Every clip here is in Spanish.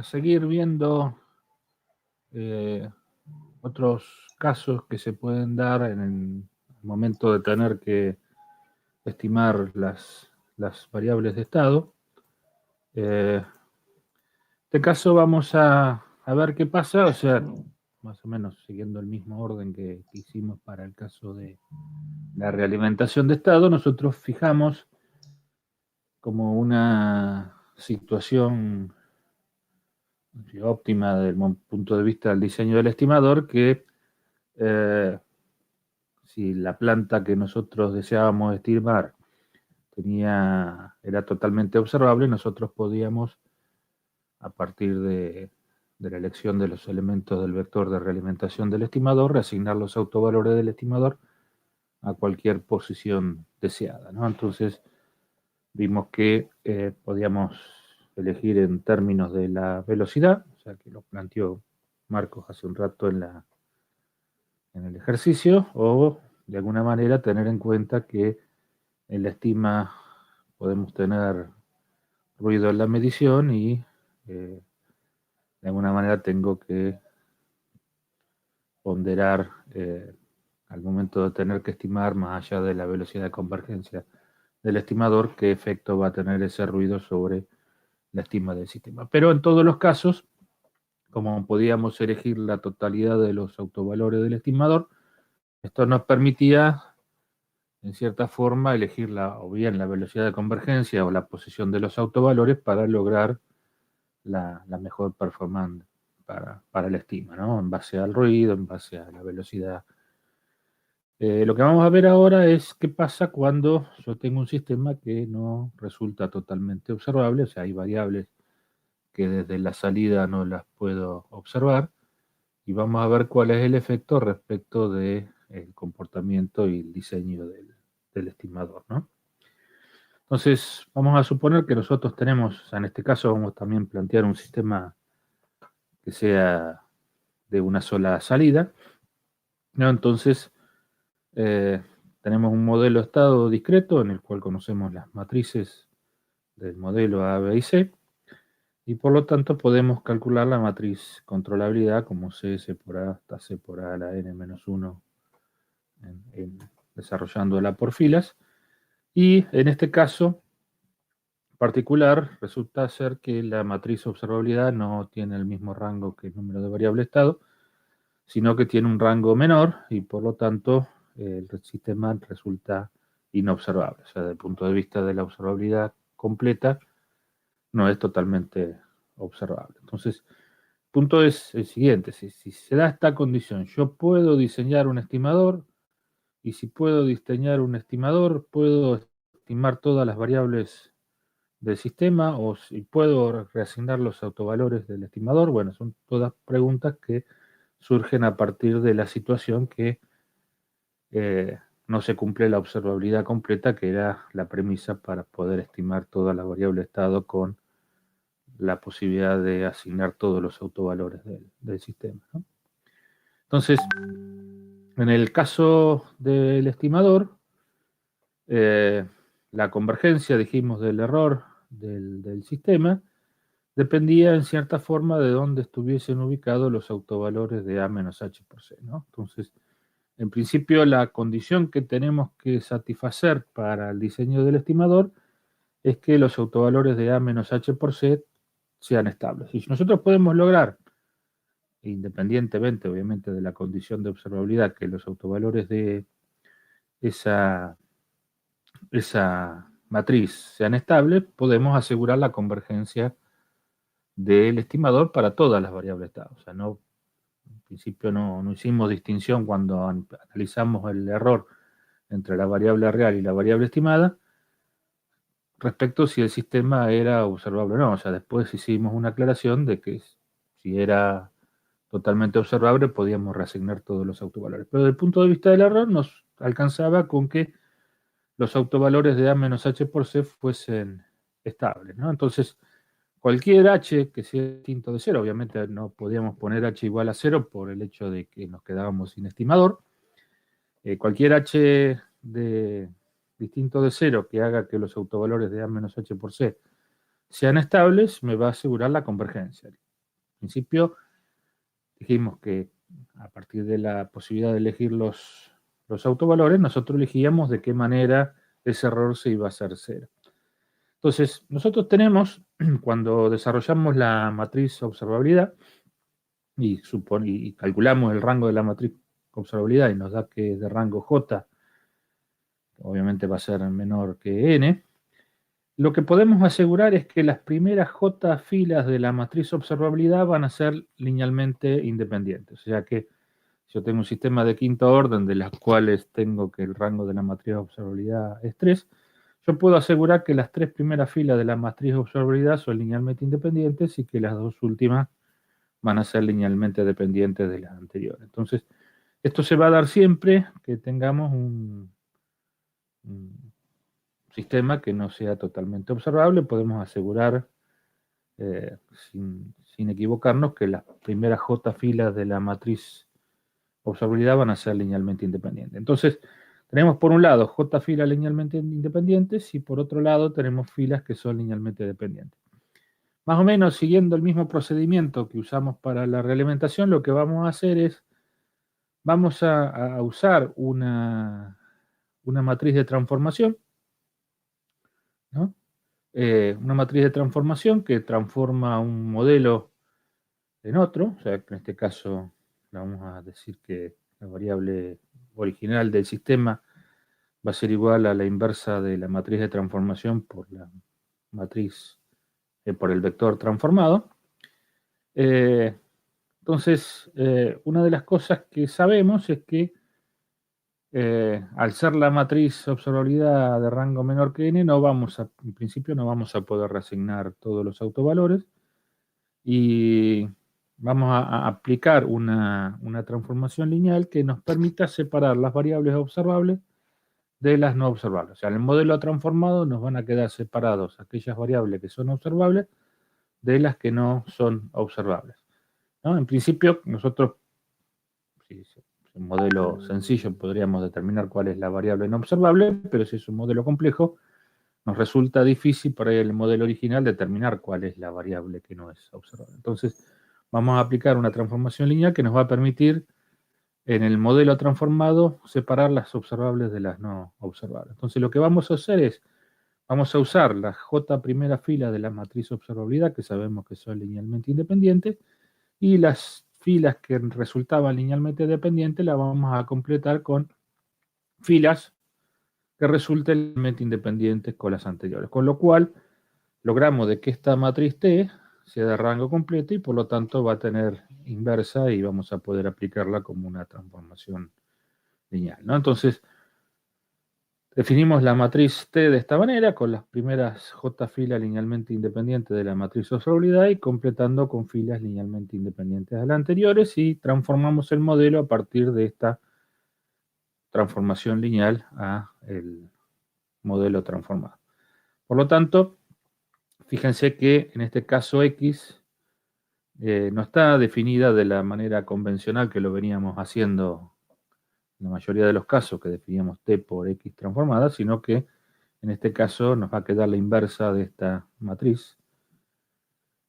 a seguir viendo otros casos que se pueden dar en el momento de tener que estimar las variables de estado. En este caso vamos a ver qué pasa, o sea, más o menos siguiendo el mismo orden que hicimos para el caso de la realimentación de estado. Nosotros fijamos como una situación óptima desde el punto de vista del diseño del estimador que si la planta que nosotros deseábamos estimar era totalmente observable, nosotros podíamos, a partir de la elección de los elementos del vector de realimentación del estimador, reasignar los autovalores del estimador a cualquier posición deseada, ¿no? Entonces vimos que podíamos elegir en términos de la velocidad, o sea que lo planteó Marcos hace un rato en el ejercicio, o de alguna manera tener en cuenta que en la estima podemos tener ruido en la medición y de alguna manera tengo que ponderar al momento de tener que estimar, más allá de la velocidad de convergencia del estimador, qué efecto va a tener ese ruido sobre la estima del sistema. Pero en todos los casos, como podíamos elegir la totalidad de los autovalores del estimador, esto nos permitía, en cierta forma, elegir o bien la velocidad de convergencia o la posición de los autovalores para lograr la mejor performance para la estima, ¿no? En base al ruido, en base a la velocidad. Lo que vamos a ver ahora es qué pasa cuando yo tengo un sistema que no resulta totalmente observable, o sea, hay variables que desde la salida no las puedo observar, y vamos a ver cuál es el efecto respecto del comportamiento y el diseño del estimador, ¿no? Entonces, vamos a suponer que nosotros tenemos, o sea, en este caso vamos también a plantear un sistema que sea de una sola salida, ¿no? Entonces, tenemos un modelo estado discreto en el cual conocemos las matrices del modelo A, B y C, y por lo tanto podemos calcular la matriz controlabilidad como CS por A hasta C por A a la n-1 desarrollándola por filas. Y en este caso particular resulta ser que la matriz observabilidad no tiene el mismo rango que el número de variable estado, sino que tiene un rango menor y por lo tanto el sistema resulta inobservable. O sea, desde el punto de vista de la observabilidad completa, no es totalmente observable. Entonces, el punto es el siguiente: si se da esta condición, yo puedo diseñar un estimador, y si puedo diseñar un estimador, puedo estimar todas las variables del sistema, o si puedo reasignar los autovalores del estimador. Bueno, son todas preguntas que surgen a partir de la situación que no se cumple la observabilidad completa, que era la premisa para poder estimar toda la variable estado con la posibilidad de asignar todos los autovalores del sistema, ¿no? Entonces, en el caso del estimador, la convergencia, dijimos, del error del sistema dependía en cierta forma de dónde estuviesen ubicados los autovalores de A menos H por C, ¿no? Entonces, en principio, la condición que tenemos que satisfacer para el diseño del estimador es que los autovalores de A menos H por C sean estables. Y si nosotros podemos lograr, independientemente obviamente de la condición de observabilidad, que los autovalores de esa matriz sean estables, podemos asegurar la convergencia del estimador para todas las variables estado. O sea, en principio no hicimos distinción cuando analizamos el error entre la variable real y la variable estimada respecto si el sistema era observable o no. O sea, después hicimos una aclaración de que si era totalmente observable podíamos reasignar todos los autovalores. Pero desde el punto de vista del error nos alcanzaba con que los autovalores de A menos H por C fuesen estables, ¿no? Entonces, cualquier H que sea distinto de 0, obviamente no podíamos poner H igual a 0 por el hecho de que nos quedábamos sin estimador. Cualquier H distinto de 0 que haga que los autovalores de A menos H por C sean estables, me va a asegurar la convergencia. principio dijimos que a partir de la posibilidad de elegir los autovalores, nosotros elegíamos de qué manera ese error se iba a hacer cero. Entonces, nosotros tenemos, cuando desarrollamos la matriz observabilidad y calculamos el rango de la matriz observabilidad y nos da que es de rango J, obviamente va a ser menor que N, lo que podemos asegurar es que las primeras J filas de la matriz observabilidad van a ser linealmente independientes. O sea que yo tengo un sistema de quinto orden de las cuales tengo que el rango de la matriz observabilidad es 3. Yo puedo asegurar que las 3 primeras filas de la matriz observabilidad son linealmente independientes y que las 2 últimas van a ser linealmente dependientes de las anteriores. Entonces, esto se va a dar siempre que tengamos un sistema que no sea totalmente observable. Podemos asegurar, sin equivocarnos, que las primeras J filas de la matriz observabilidad van a ser linealmente independientes. Entonces, tenemos por un lado J filas linealmente independientes y por otro lado tenemos filas que son linealmente dependientes. Más o menos siguiendo el mismo procedimiento que usamos para la realimentación, lo que vamos a hacer es, vamos a usar una matriz de transformación, ¿no? Una matriz de transformación que transforma un modelo en otro, o sea, que en este caso le vamos a decir que la variable original del sistema va a ser igual a la inversa de la matriz de transformación por la matriz, por el vector transformado. Entonces, una de las cosas que sabemos es que al ser la matriz observabilidad de rango menor que n, en principio no vamos a poder reasignar todos los autovalores y vamos a aplicar una transformación lineal que nos permita separar las variables observables de las no observables. O sea, en el modelo transformado nos van a quedar separados aquellas variables que son observables de las que no son observables, ¿no? En principio, nosotros, si es un modelo sencillo, podríamos determinar cuál es la variable no observable, pero si es un modelo complejo, nos resulta difícil para el modelo original determinar cuál es la variable que no es observable. Entonces, vamos a aplicar una transformación lineal que nos va a permitir en el modelo transformado separar las observables de las no observables. Entonces, lo que vamos a hacer es, vamos a usar la J primera fila de la matriz observabilidad, que sabemos que son linealmente independientes, y las filas que resultaban linealmente dependientes las vamos a completar con filas que resulten linealmente independientes con las anteriores. Con lo cual, logramos de que esta matriz T sea de rango completo y por lo tanto va a tener inversa y vamos a poder aplicarla como una transformación lineal, ¿no? Entonces, definimos la matriz T de esta manera, con las primeras J filas linealmente independientes de la matriz observabilidad y completando con filas linealmente independientes de las anteriores y transformamos el modelo a partir de esta transformación lineal a el modelo transformado. Por lo tanto, fíjense que en este caso X no está definida de la manera convencional que lo veníamos haciendo en la mayoría de los casos, que definíamos T por X transformada, sino que en este caso nos va a quedar la inversa de esta matriz.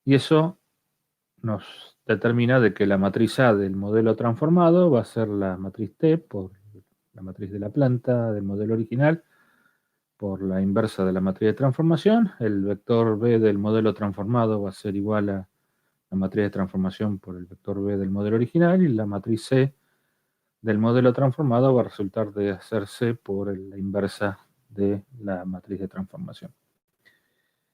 Y eso nos determina de que la matriz A del modelo transformado va a ser la matriz T por la matriz de la planta del modelo original, por la inversa de la matriz de transformación. El vector B del modelo transformado va a ser igual a la matriz de transformación por el vector B del modelo original, y la matriz C del modelo transformado va a resultar de hacer C por la inversa de la matriz de transformación.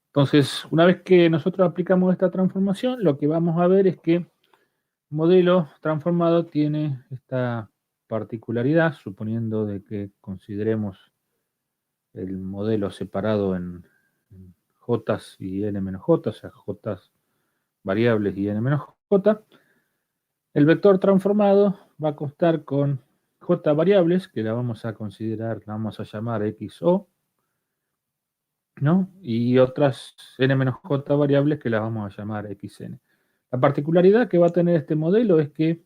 Entonces, una vez que nosotros aplicamos esta transformación, lo que vamos a ver es que el modelo transformado tiene esta particularidad, suponiendo de que consideremos el modelo separado en J y N menos J, o sea, J variables y N menos J. El vector transformado va a constar con J variables, que la vamos a considerar, la vamos a llamar XO, ¿no? Y otras N menos J variables que las vamos a llamar XN. La particularidad que va a tener este modelo es que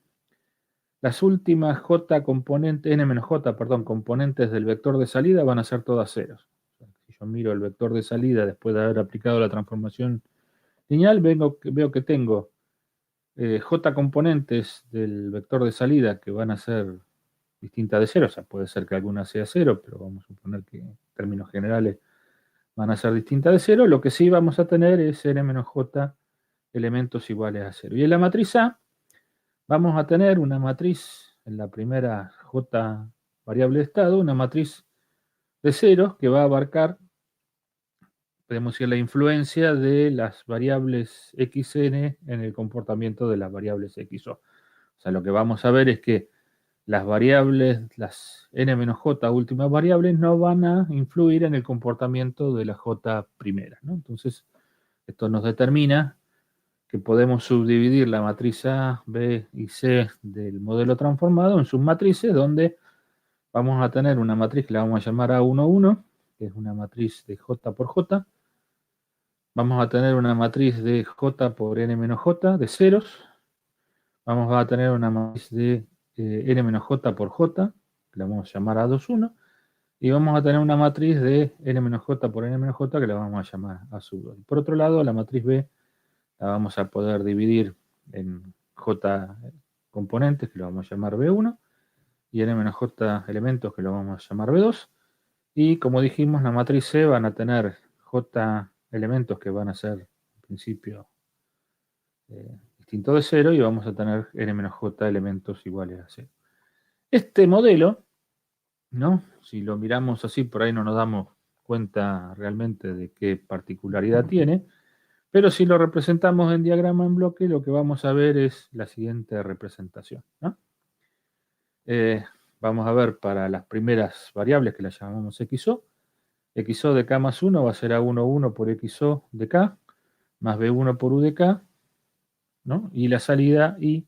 las últimas J componentes, N menos J, perdón, componentes del vector de salida van a ser todas ceros. Si yo miro el vector de salida después de haber aplicado la transformación lineal, veo que tengo J componentes del vector de salida que van a ser distintas de cero, o sea, puede ser que alguna sea cero, pero vamos a suponer que en términos generales van a ser distintas de cero, lo que sí vamos a tener es n menos j elementos iguales a cero. Y en la matriz A vamos a tener una matriz, en la primera j variable de estado, una matriz de ceros que va a abarcar, podemos decir, la influencia de las variables xn en el comportamiento de las variables xo. O sea, lo que vamos a ver es que las variables, las n-j últimas variables, no van a influir en el comportamiento de la j primera, ¿no? Entonces, esto nos determina que podemos subdividir la matriz A, B y C del modelo transformado en submatrices, donde vamos a tener una matriz que la vamos a llamar A11, que es una matriz de J por J. Vamos a tener una matriz de J por n-j de ceros. Vamos a tener una matriz de n-j por j, que la vamos a llamar A21. Y vamos a tener una matriz de n-j por n-j, que la vamos a llamar A2. Por otro lado, la matriz B la vamos a poder dividir en j componentes, que lo vamos a llamar B1, y n-j elementos, que lo vamos a llamar B2. Y como dijimos, la matriz C van a tener j elementos que van a ser, en principio, distintos de 0, y vamos a tener n-j elementos iguales a 0. Este modelo, ¿no? Si lo miramos así, por ahí no nos damos cuenta realmente de qué particularidad tiene, pero si lo representamos en diagrama en bloque, lo que vamos a ver es la siguiente representación, ¿no? Vamos a ver para las primeras variables que las llamamos xo. xo de k más 1 va a ser A11 por xo de k, más B1 por u de k, ¿no? Y la salida i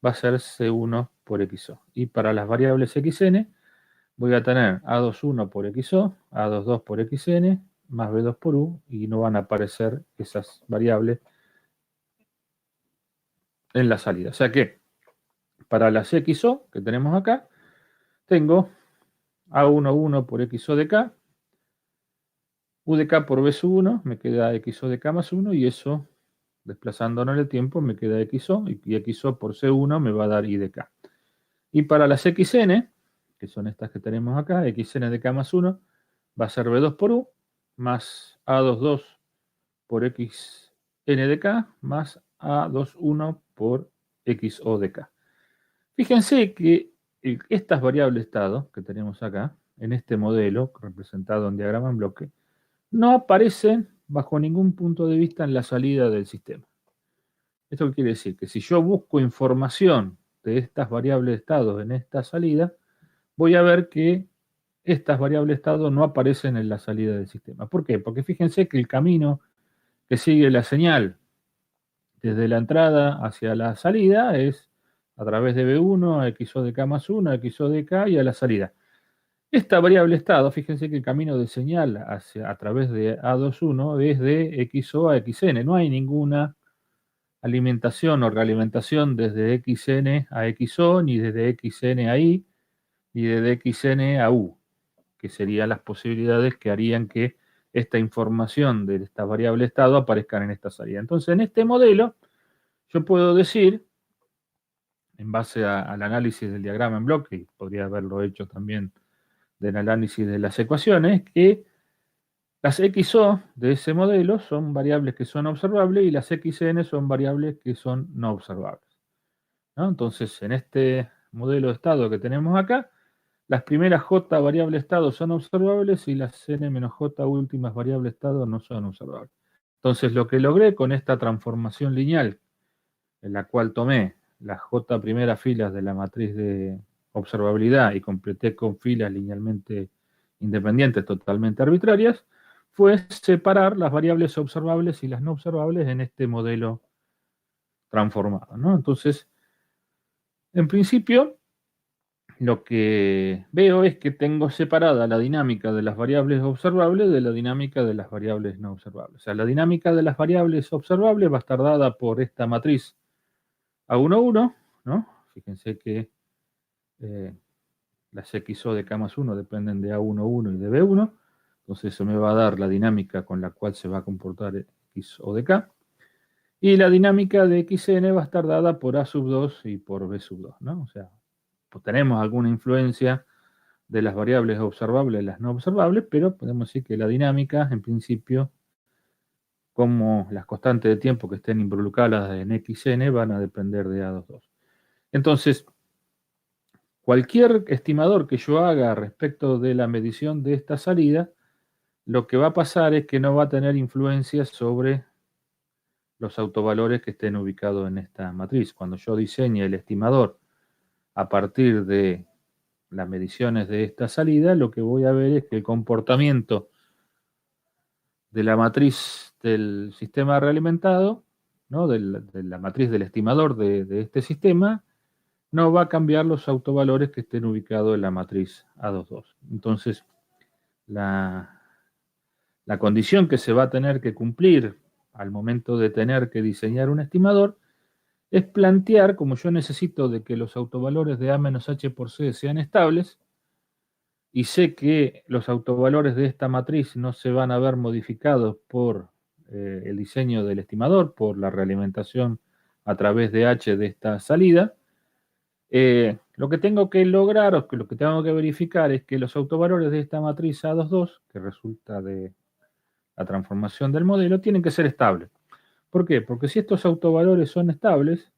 va a ser C1 por xo. Y para las variables xn, voy a tener A21 por xo, A22 por xn, más B2 por u, y no van a aparecer esas variables en la salida. O sea que, para las xo que tenemos acá, tengo A11 por xo de k, u de k por b sub 1, me queda xo de k más 1, y eso, desplazándonos en el tiempo, me queda xo, y xo por c1 me va a dar i de k. Y para las xn, que son estas que tenemos acá, xn de k más 1, va a ser b2 por u, más a22 por xn de k, más a21 por xo de k. Fíjense que estas variables estado que tenemos acá, en este modelo, representado en diagrama en bloque, no aparecen bajo ningún punto de vista en la salida del sistema. ¿Esto qué quiere decir? Que si yo busco información de estas variables de estado en esta salida, voy a ver que estas variables de estado no aparecen en la salida del sistema. ¿Por qué? Porque fíjense que el camino que sigue la señal desde la entrada hacia la salida es a través de B1, a xo de k más 1, a xo de k y a la salida. Esta variable estado, fíjense que el camino de señal a través de A21 es de xo a xn. No hay ninguna alimentación o realimentación desde xn a xo, ni desde xn a i, ni desde xn a u, que serían las posibilidades que harían que esta información de esta variable estado aparezcan en esta salida. Entonces, en este modelo, yo puedo decir, en base al análisis del diagrama en bloque, y podría haberlo hecho también del análisis de las ecuaciones, que las xo de ese modelo son variables que son observables y las xn son variables que son no observables, ¿no? Entonces, en este modelo de estado que tenemos acá, las primeras j variables estado son observables y las n-j últimas variables estado no son observables. Entonces, lo que logré con esta transformación lineal, en la cual tomé las j primeras filas de la matriz de observabilidad y completé con filas linealmente independientes totalmente arbitrarias, fue separar las variables observables y las no observables en este modelo transformado, ¿no? Entonces, en principio, lo que veo es que tengo separada la dinámica de las variables observables de la dinámica de las variables no observables. O sea, la dinámica de las variables observables va a estar dada por esta matriz A11, ¿no? Fíjense que las xo de k más 1 dependen de A11 y de B1, entonces eso me va a dar la dinámica con la cual se va a comportar xo de k. Y la dinámica de xn va a estar dada por a sub 2 y por b sub 2, ¿no? O sea, pues tenemos alguna influencia de las variables observables y las no observables, pero podemos decir que la dinámica, en principio, como las constantes de tiempo que estén involucradas en xn van a depender de a22. Entonces, cualquier estimador que yo haga respecto de la medición de esta salida, lo que va a pasar es que no va a tener influencia sobre los autovalores que estén ubicados en esta matriz. Cuando yo diseñe el estimador a partir de las mediciones de esta salida, lo que voy a ver es que el comportamiento de la matriz del sistema realimentado, ¿no? de la matriz del estimador de este sistema, no va a cambiar los autovalores que estén ubicados en la matriz A22. Entonces, la condición que se va a tener que cumplir al momento de tener que diseñar un estimador es plantear, como yo necesito de que los autovalores de A menos H por C sean estables, y sé que los autovalores de esta matriz no se van a ver modificados por el diseño del estimador, por la realimentación a través de H de esta salida, lo que tengo que lograr o que lo que tengo que verificar es que los autovalores de esta matriz A22, que resulta de la transformación del modelo, tienen que ser estables. ¿Por qué? Porque si estos autovalores son estables,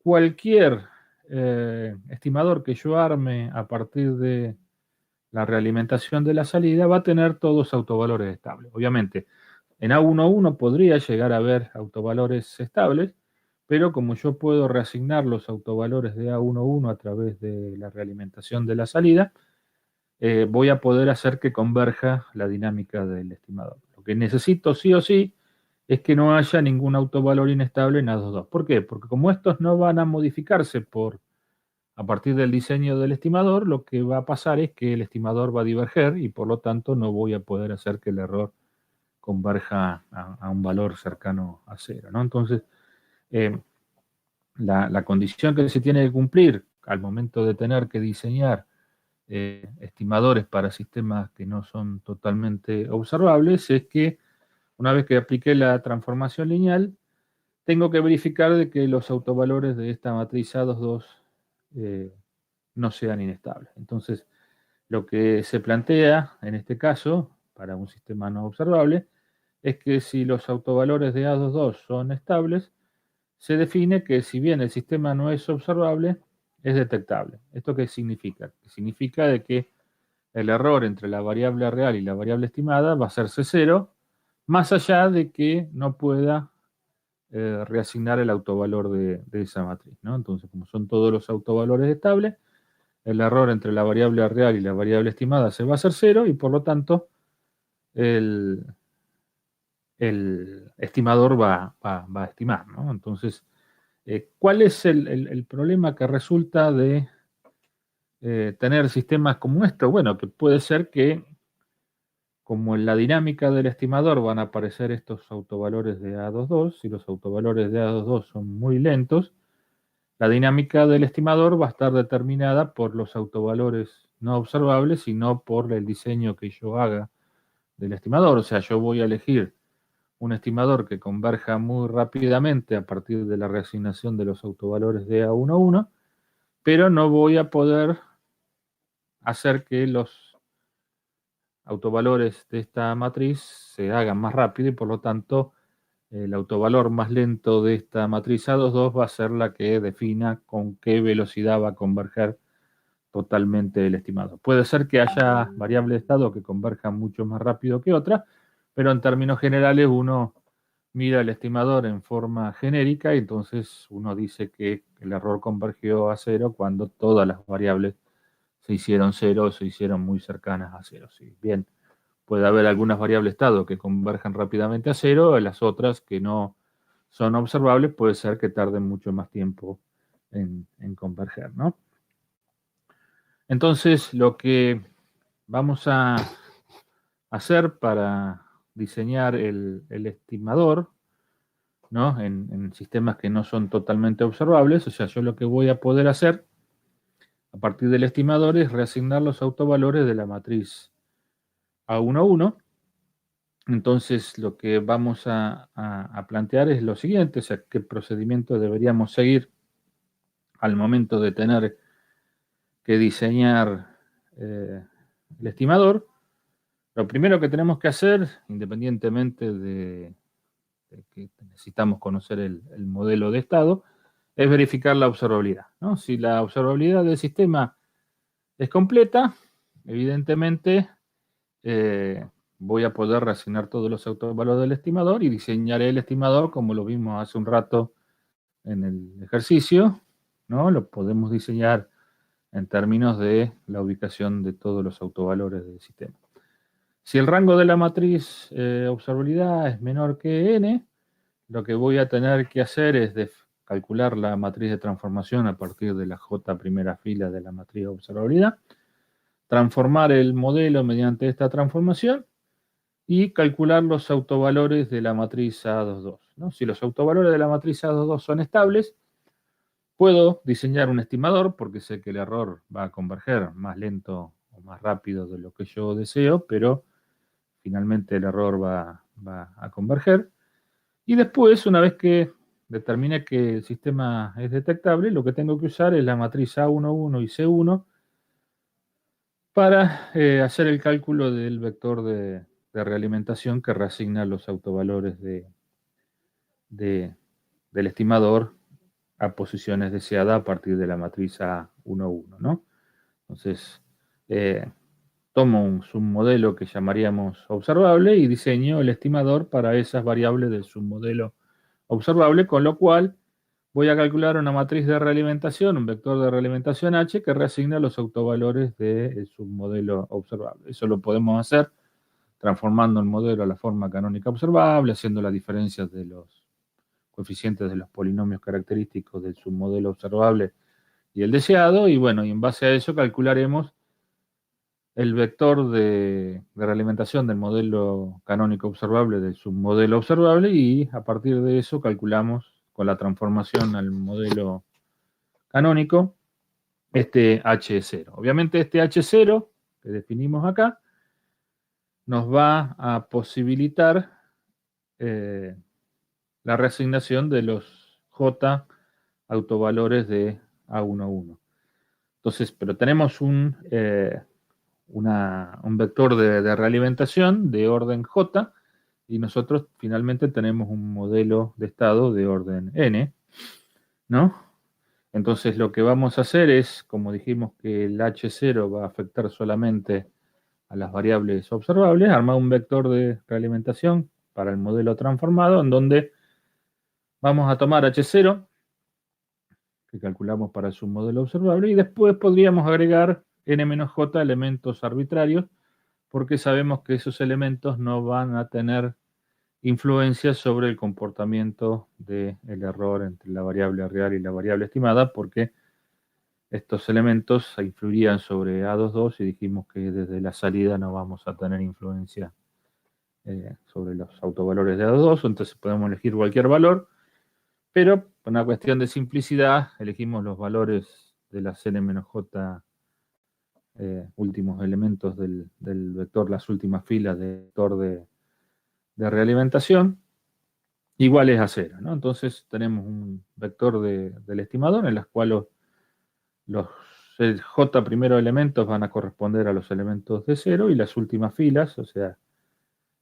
cualquier estimador que yo arme a partir de la realimentación de la salida va a tener todos autovalores estables. Obviamente, en A11 podría llegar a haber autovalores estables, pero como yo puedo reasignar los autovalores de A11 a través de la realimentación de la salida, voy a poder hacer que converja la dinámica del estimador. Lo que necesito sí o sí es que no haya ningún autovalor inestable en A22. ¿Por qué? Porque como estos no van a modificarse a partir del diseño del estimador, lo que va a pasar es que el estimador va a diverger y por lo tanto no voy a poder hacer que el error converja a un valor cercano a cero, ¿no? Entonces, la condición que se tiene que cumplir al momento de tener que diseñar estimadores para sistemas que no son totalmente observables es que una vez que apliqué la transformación lineal, tengo que verificar de que los autovalores de esta matriz A22 no sean inestables. Entonces, lo que se plantea en este caso, para un sistema no observable, es que si los autovalores de A22 son estables, se define que si bien el sistema no es observable, es detectable. ¿Esto qué significa? Significa de que el error entre la variable real y la variable estimada va a ser C0, más allá de que no pueda reasignar el autovalor de esa matriz, ¿no? Entonces, como son todos los autovalores estables, el error entre la variable real y la variable estimada se va a hacer cero y por lo tanto el estimador va a estimar, ¿no? Entonces, ¿cuál es el problema que resulta de tener sistemas como esto? Bueno, que puede ser que como en la dinámica del estimador van a aparecer estos autovalores de A22, si los autovalores de A22 son muy lentos, la dinámica del estimador va a estar determinada por los autovalores no observables y no por el diseño que yo haga del estimador. O sea, yo voy a elegir un estimador que converja muy rápidamente a partir de la reasignación de los autovalores de A11, pero no voy a poder hacer que los autovalores de esta matriz se hagan más rápido y por lo tanto el autovalor más lento de esta matriz A22 va a ser la que defina con qué velocidad va a converger totalmente el estimado. Puede ser que haya variables de estado que converjan mucho más rápido que otras, pero en términos generales uno mira el estimador en forma genérica y entonces uno dice que el error convergió a cero cuando todas las variables se hicieron cero o se hicieron muy cercanas a cero. Si bien puede haber algunas variables de estado que converjan rápidamente a cero, las otras que no son observables puede ser que tarden mucho más tiempo en converger, ¿no? Entonces, lo que vamos a hacer para diseñar el estimador, ¿no? En sistemas que no son totalmente observables, o sea, yo lo que voy a poder hacer a partir del estimador es reasignar los autovalores de la matriz A11 Entonces, lo que vamos a plantear es lo siguiente, o sea, qué procedimiento deberíamos seguir al momento de tener que diseñar el estimador. Lo primero que tenemos que hacer, independientemente de que necesitamos conocer el modelo de estado, es verificar la observabilidad, ¿no? Si la observabilidad del sistema es completa, evidentemente voy a poder reasignar todos los autovalores del estimador y diseñaré el estimador como lo vimos hace un rato en el ejercicio, ¿no? Lo podemos diseñar en términos de la ubicación de todos los autovalores del sistema. Si el rango de la matriz observabilidad es menor que n, lo que voy a tener que hacer es calcular la matriz de transformación a partir de la j primera fila de la matriz de observabilidad, transformar el modelo mediante esta transformación y calcular los autovalores de la matriz A22, ¿no? Si los autovalores de la matriz A22 son estables, puedo diseñar un estimador porque sé que el error va a converger más lento o más rápido de lo que yo deseo, pero finalmente el error va a converger. Y después, una vez que determine que el sistema es detectable, lo que tengo que usar es la matriz A11 y C1 para hacer el cálculo del vector de realimentación que reasigna los autovalores del estimador a posiciones deseadas a partir de la matriz A11, ¿no? Entonces, tomo un submodelo que llamaríamos observable y diseño el estimador para esas variables del submodelo observable, con lo cual voy a calcular una matriz de realimentación, un vector de realimentación H que reasigna los autovalores del submodelo observable. Eso lo podemos hacer transformando el modelo a la forma canónica observable, haciendo las diferencias de los coeficientes de los polinomios característicos del submodelo observable y el deseado, y bueno, y en base a eso calcularemos el vector de realimentación del modelo canónico observable del submodelo observable, y a partir de eso calculamos con la transformación al modelo canónico este H0. Obviamente este H0 que definimos acá nos va a posibilitar la reasignación de los J autovalores de A11. Entonces, pero tenemos un vector de realimentación de orden J, y nosotros finalmente tenemos un modelo de estado de orden N, ¿no? Entonces lo que vamos a hacer es, como dijimos que el H0 va a afectar solamente a las variables observables, armar un vector de realimentación para el modelo transformado en donde vamos a tomar H0, que calculamos para su modelo observable, y después podríamos agregar n-j elementos arbitrarios, porque sabemos que esos elementos no van a tener influencia sobre el comportamiento del error entre la variable real y la variable estimada, porque estos elementos influirían sobre A22 y dijimos que desde la salida no vamos a tener influencia sobre los autovalores de A22, entonces podemos elegir cualquier valor, pero por una cuestión de simplicidad elegimos los valores de las n-j últimos elementos del vector, las últimas filas del vector de realimentación, iguales a 0, ¿no? Entonces tenemos un vector del estimador en el cual los j primero elementos van a corresponder a los elementos de 0 y las últimas filas, o sea,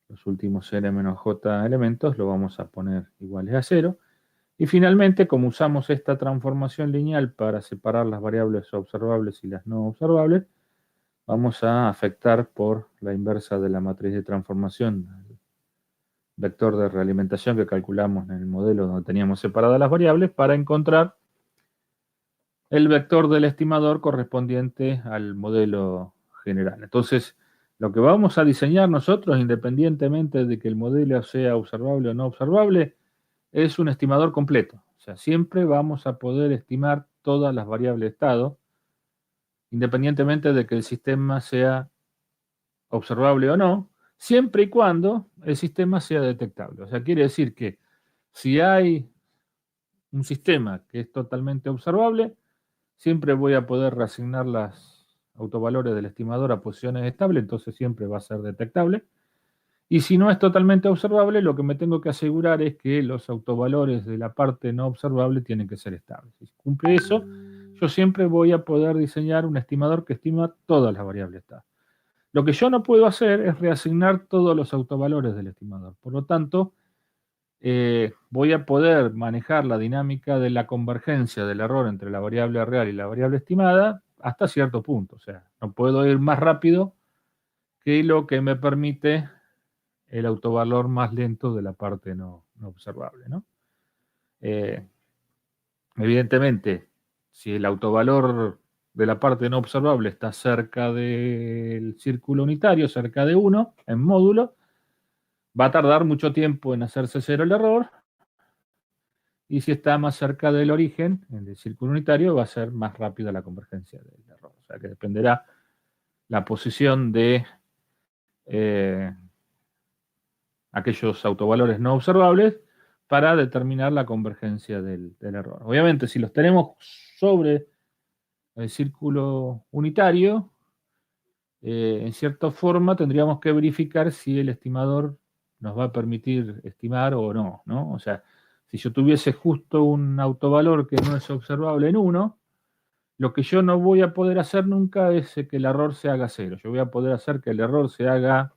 los últimos n-j elementos, lo vamos a poner iguales a 0. Y finalmente, como usamos esta transformación lineal para separar las variables observables y las no observables, vamos a afectar por la inversa de la matriz de transformación al vector de realimentación que calculamos en el modelo donde teníamos separadas las variables para encontrar el vector del estimador correspondiente al modelo general. Entonces, lo que vamos a diseñar nosotros, independientemente de que el modelo sea observable o no observable, es un estimador completo. O sea, siempre vamos a poder estimar todas las variables de estado, independientemente de que el sistema sea observable o no, siempre y cuando el sistema sea detectable. O sea, quiere decir que si hay un sistema que es totalmente observable, siempre voy a poder reasignar los autovalores del estimador a posiciones estables, entonces siempre va a ser detectable. Y si no es totalmente observable, lo que me tengo que asegurar es que los autovalores de la parte no observable tienen que ser estables. Si cumple eso, yo siempre voy a poder diseñar un estimador que estima todas las variables estables. Lo que yo no puedo hacer es reasignar todos los autovalores del estimador. Por lo tanto, voy a poder manejar la dinámica de la convergencia del error entre la variable real y la variable estimada hasta cierto punto. O sea, no puedo ir más rápido que lo que me permite el autovalor más lento de la parte no observable, ¿no? Evidentemente, si el autovalor de la parte no observable está cerca del círculo unitario, cerca de 1 en módulo, va a tardar mucho tiempo en hacerse cero el error, y si está más cerca del origen, en el círculo unitario, va a ser más rápida la convergencia del error. O sea que dependerá la posición de aquellos autovalores no observables para determinar la convergencia del error. Obviamente, si los tenemos sobre el círculo unitario, en cierta forma tendríamos que verificar si el estimador nos va a permitir estimar o no, ¿no? O sea, si yo tuviese justo un autovalor que no es observable en 1, lo que yo no voy a poder hacer nunca es que el error se haga 0. Yo voy a poder hacer que el error se haga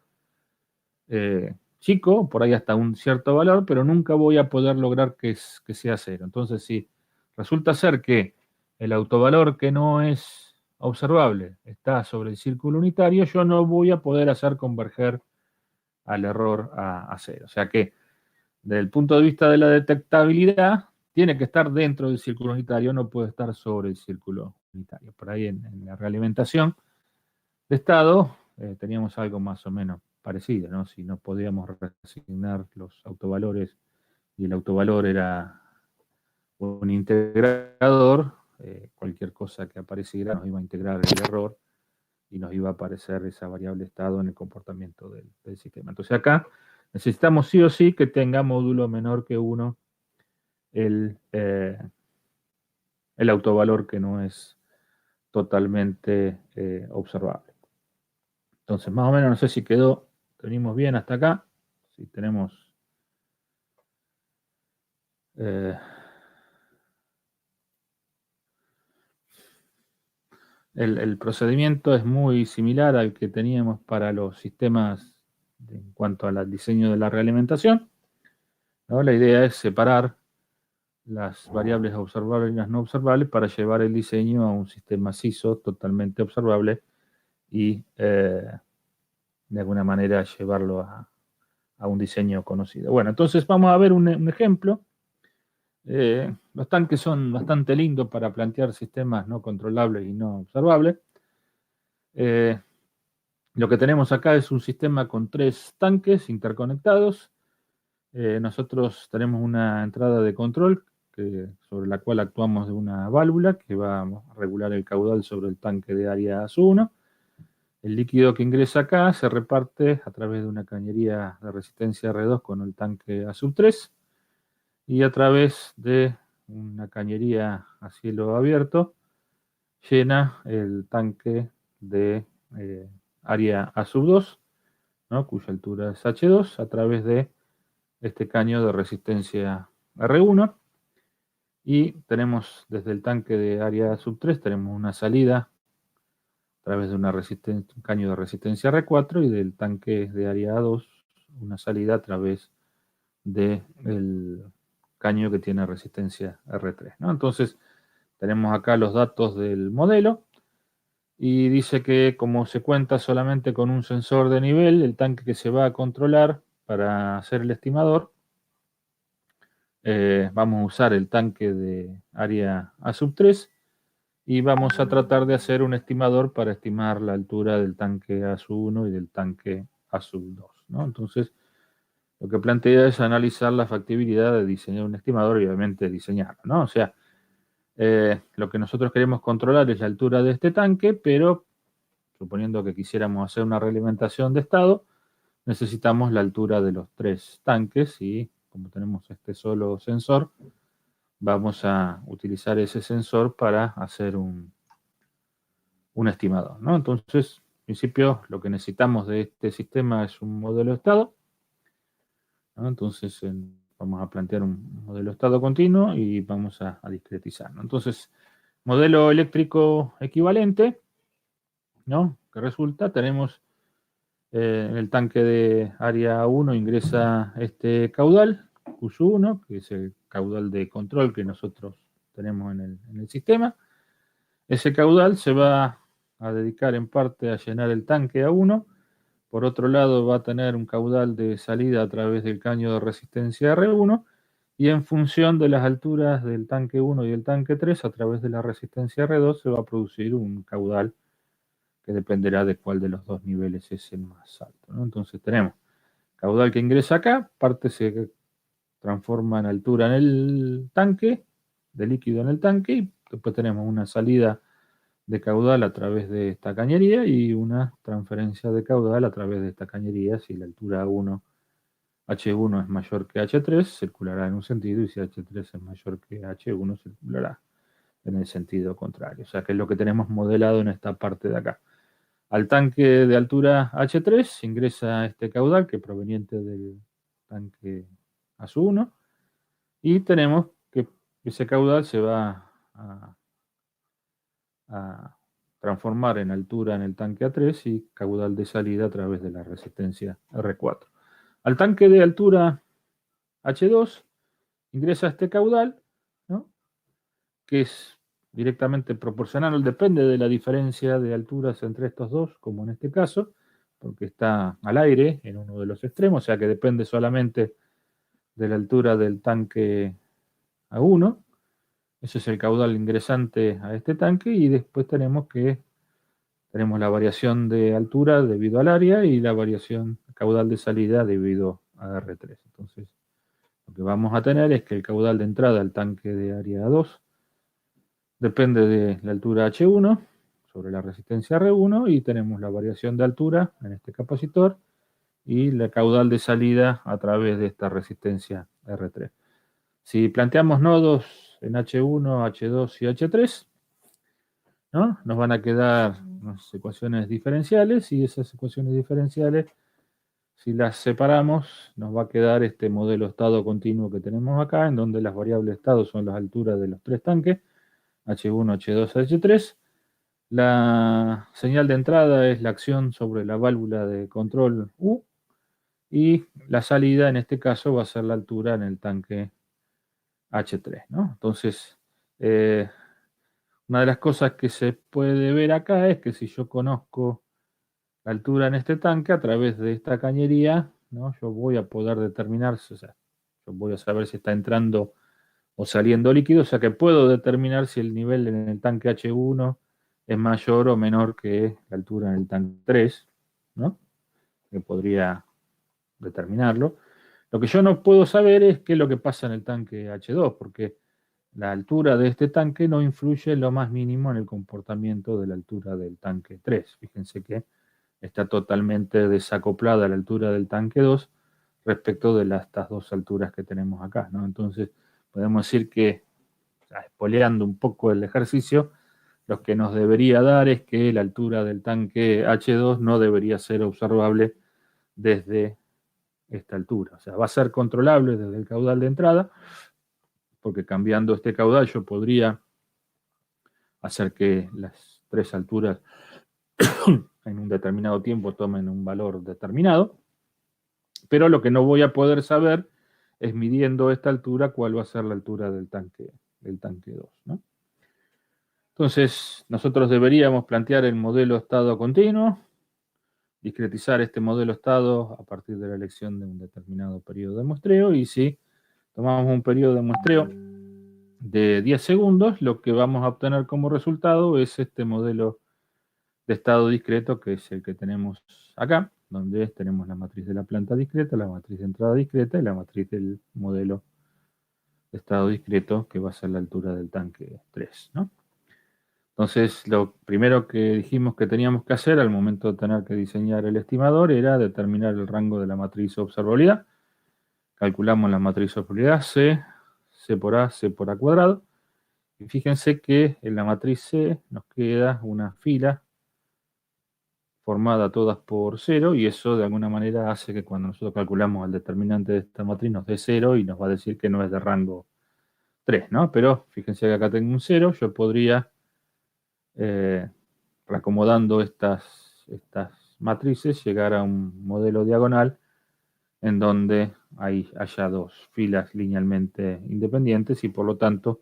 chico, por ahí hasta un cierto valor, pero nunca voy a poder lograr que sea 0. Entonces, si resulta ser que el autovalor que no es observable está sobre el círculo unitario, yo no voy a poder hacer converger al error a 0. O sea que, desde el punto de vista de la detectabilidad, tiene que estar dentro del círculo unitario, no puede estar sobre el círculo unitario. Por ahí en la realimentación de estado teníamos algo más o menos parecido, ¿no? Si no podíamos reasignar los autovalores y el autovalor era un integrador, cualquier cosa que apareciera nos iba a integrar el error y nos iba a aparecer esa variable estado en el comportamiento del sistema. Entonces acá necesitamos sí o sí que tenga módulo menor que 1 el autovalor que no es totalmente observable. Entonces, más o menos, no sé si venimos bien hasta acá. Si tenemos el procedimiento es muy similar al que teníamos para los sistemas en cuanto al diseño de la realimentación, ¿no? La idea es separar las variables observables y las no observables para llevar el diseño a un sistema CISO totalmente observable y de alguna manera llevarlo a un diseño conocido. Bueno, entonces vamos a ver un ejemplo. Los tanques son bastante lindos para plantear sistemas no controlables y no observables. Lo que tenemos acá es un sistema con 3 tanques interconectados. Nosotros tenemos una entrada de control sobre la cual actuamos de una válvula que va a regular el caudal sobre el tanque de área AS1. El líquido que ingresa acá se reparte a través de una cañería de resistencia R2 con el tanque A3 y a través de una cañería a cielo abierto llena el tanque de área A2, ¿no? Cuya altura es H2, a través de este caño de resistencia R1. Y tenemos desde el tanque de área A3, tenemos una salida a través de un caño de resistencia R4 y del tanque de área A2 una salida a través del caño que tiene resistencia R3, ¿no? Entonces tenemos acá los datos del modelo y dice que como se cuenta solamente con un sensor de nivel, el tanque que se va a controlar para hacer el estimador, vamos a usar el tanque de área A3 y vamos a tratar de hacer un estimador para estimar la altura del tanque A1 y del tanque A2, ¿no? Entonces, lo que plantea es analizar la factibilidad de diseñar un estimador y obviamente diseñarlo, ¿no? O sea, lo que nosotros queremos controlar es la altura de este tanque, pero suponiendo que quisiéramos hacer una realimentación de estado, necesitamos la altura de los 3 tanques y como tenemos este solo sensor, vamos a utilizar ese sensor para hacer un estimador, ¿no? Entonces, en principio, lo que necesitamos de este sistema es un modelo de estado ¿no? Entonces vamos a plantear un modelo estado continuo y vamos a discretizar, ¿no? Entonces, modelo eléctrico equivalente, ¿no? Que resulta, tenemos en el tanque de área 1 ingresa este caudal, Q1, que es el caudal de control que nosotros tenemos en el sistema. Ese caudal se va a dedicar en parte a llenar el tanque A1. Por otro lado, va a tener un caudal de salida a través del caño de resistencia R1 y en función de las alturas del tanque 1 y el tanque 3, a través de la resistencia R2 se va a producir un caudal que dependerá de cuál de los dos niveles es el más alto, ¿no? Entonces tenemos caudal que ingresa acá, parte se transforma en altura en el tanque, de líquido en el tanque, y después tenemos una salida de caudal a través de esta cañería y una transferencia de caudal a través de esta cañería. Si la altura 1, H1 es mayor que H3, circulará en un sentido, y si H3 es mayor que H1, circulará en el sentido contrario. O sea que es lo que tenemos modelado en esta parte de acá. Al tanque de altura H3 ingresa este caudal que es proveniente del tanque A1 y tenemos que ese caudal se va a transformar en altura en el tanque A3 y caudal de salida a través de la resistencia R4. Al tanque de altura H2 ingresa este caudal, ¿no? Que es directamente proporcional, depende de la diferencia de alturas entre estos dos, como en este caso, porque está al aire en uno de los extremos, o sea que depende solamente de la altura del tanque A1. Ese es el caudal ingresante a este tanque y después tenemos la variación de altura debido al área y la variación caudal de salida debido a R3. Entonces, lo que vamos a tener es que el caudal de entrada al tanque de área 2 depende de la altura H1 sobre la resistencia R1 y tenemos la variación de altura en este capacitor y la caudal de salida a través de esta resistencia R3. Si planteamos nodos en H1, H2 y H3, ¿no? Nos van a quedar unas ecuaciones diferenciales y esas ecuaciones diferenciales, si las separamos, nos va a quedar este modelo estado continuo que tenemos acá, en donde las variables estado son las alturas de los tres tanques, H1, H2, H3. La señal de entrada es la acción sobre la válvula de control U y la salida en este caso va a ser la altura en el tanque H3, ¿no? Entonces, una de las cosas que se puede ver acá es que si yo conozco la altura en este tanque a través de esta cañería, ¿no? Yo voy a poder determinar, o sea, yo voy a saber si está entrando o saliendo líquido, o sea que puedo determinar si el nivel en el tanque H1 es mayor o menor que la altura en el tanque 3, ¿no? Que podría determinarlo. Lo que yo no puedo saber es qué es lo que pasa en el tanque H2, porque la altura de este tanque no influye en lo más mínimo en el comportamiento de la altura del tanque 3. Fíjense que está totalmente desacoplada la altura del tanque 2 respecto de estas dos alturas que tenemos acá, ¿no? Entonces, podemos decir que, espoleando un poco el ejercicio, lo que nos debería dar es que la altura del tanque H2 no debería ser observable desde esta altura. O sea, va a ser controlable desde el caudal de entrada, porque cambiando este caudal yo podría hacer que las tres alturas en un determinado tiempo tomen un valor determinado, pero lo que no voy a poder saber es midiendo esta altura cuál va a ser la altura del tanque 2, ¿no? Entonces, nosotros deberíamos plantear el modelo estado continuo, discretizar este modelo estado a partir de la elección de un determinado periodo de muestreo, y si tomamos un periodo de muestreo de 10 segundos, lo que vamos a obtener como resultado es este modelo de estado discreto, que es el que tenemos acá, donde tenemos la matriz de la planta discreta, la matriz de entrada discreta y la matriz del modelo de estado discreto, que va a ser la altura del tanque 3, ¿no? Entonces, lo primero que dijimos que teníamos que hacer al momento de tener que diseñar el estimador era determinar el rango de la matriz de observabilidad. Calculamos la matriz de observabilidad C por A, C por A cuadrado. Y fíjense que en la matriz C nos queda una fila formada todas por 0, y eso de alguna manera hace que cuando nosotros calculamos el determinante de esta matriz nos dé 0 y nos va a decir que no es de rango 3, ¿no? Pero fíjense que acá tengo un 0, yo podría, reacomodando estas matrices, llegar a un modelo diagonal en donde haya dos filas linealmente independientes y por lo tanto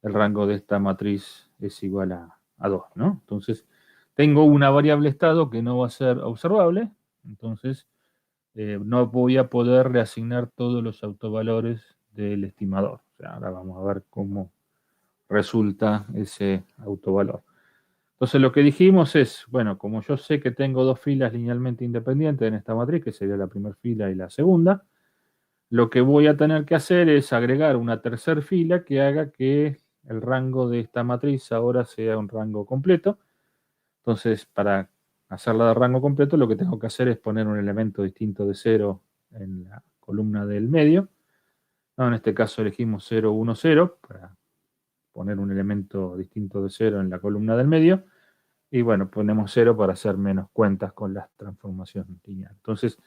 el rango de esta matriz es igual a 2, ¿no? Entonces, tengo una variable estado que no va a ser observable, entonces no voy a poder reasignar todos los autovalores del estimador. O sea, ahora vamos a ver cómo resulta ese autovalor. Entonces, lo que dijimos es, bueno, como yo sé que tengo dos filas linealmente independientes en esta matriz, que sería la primera fila y la segunda, lo que voy a tener que hacer es agregar una tercera fila que haga que el rango de esta matriz ahora sea un rango completo. Entonces, para hacerla de rango completo, lo que tengo que hacer es poner un elemento distinto de 0 en la columna del medio. No, en este caso elegimos 0, 1, 0 para poner un elemento distinto de 0 en la columna del medio. Y bueno, ponemos 0 para hacer menos cuentas con la transformación lineal. Entonces,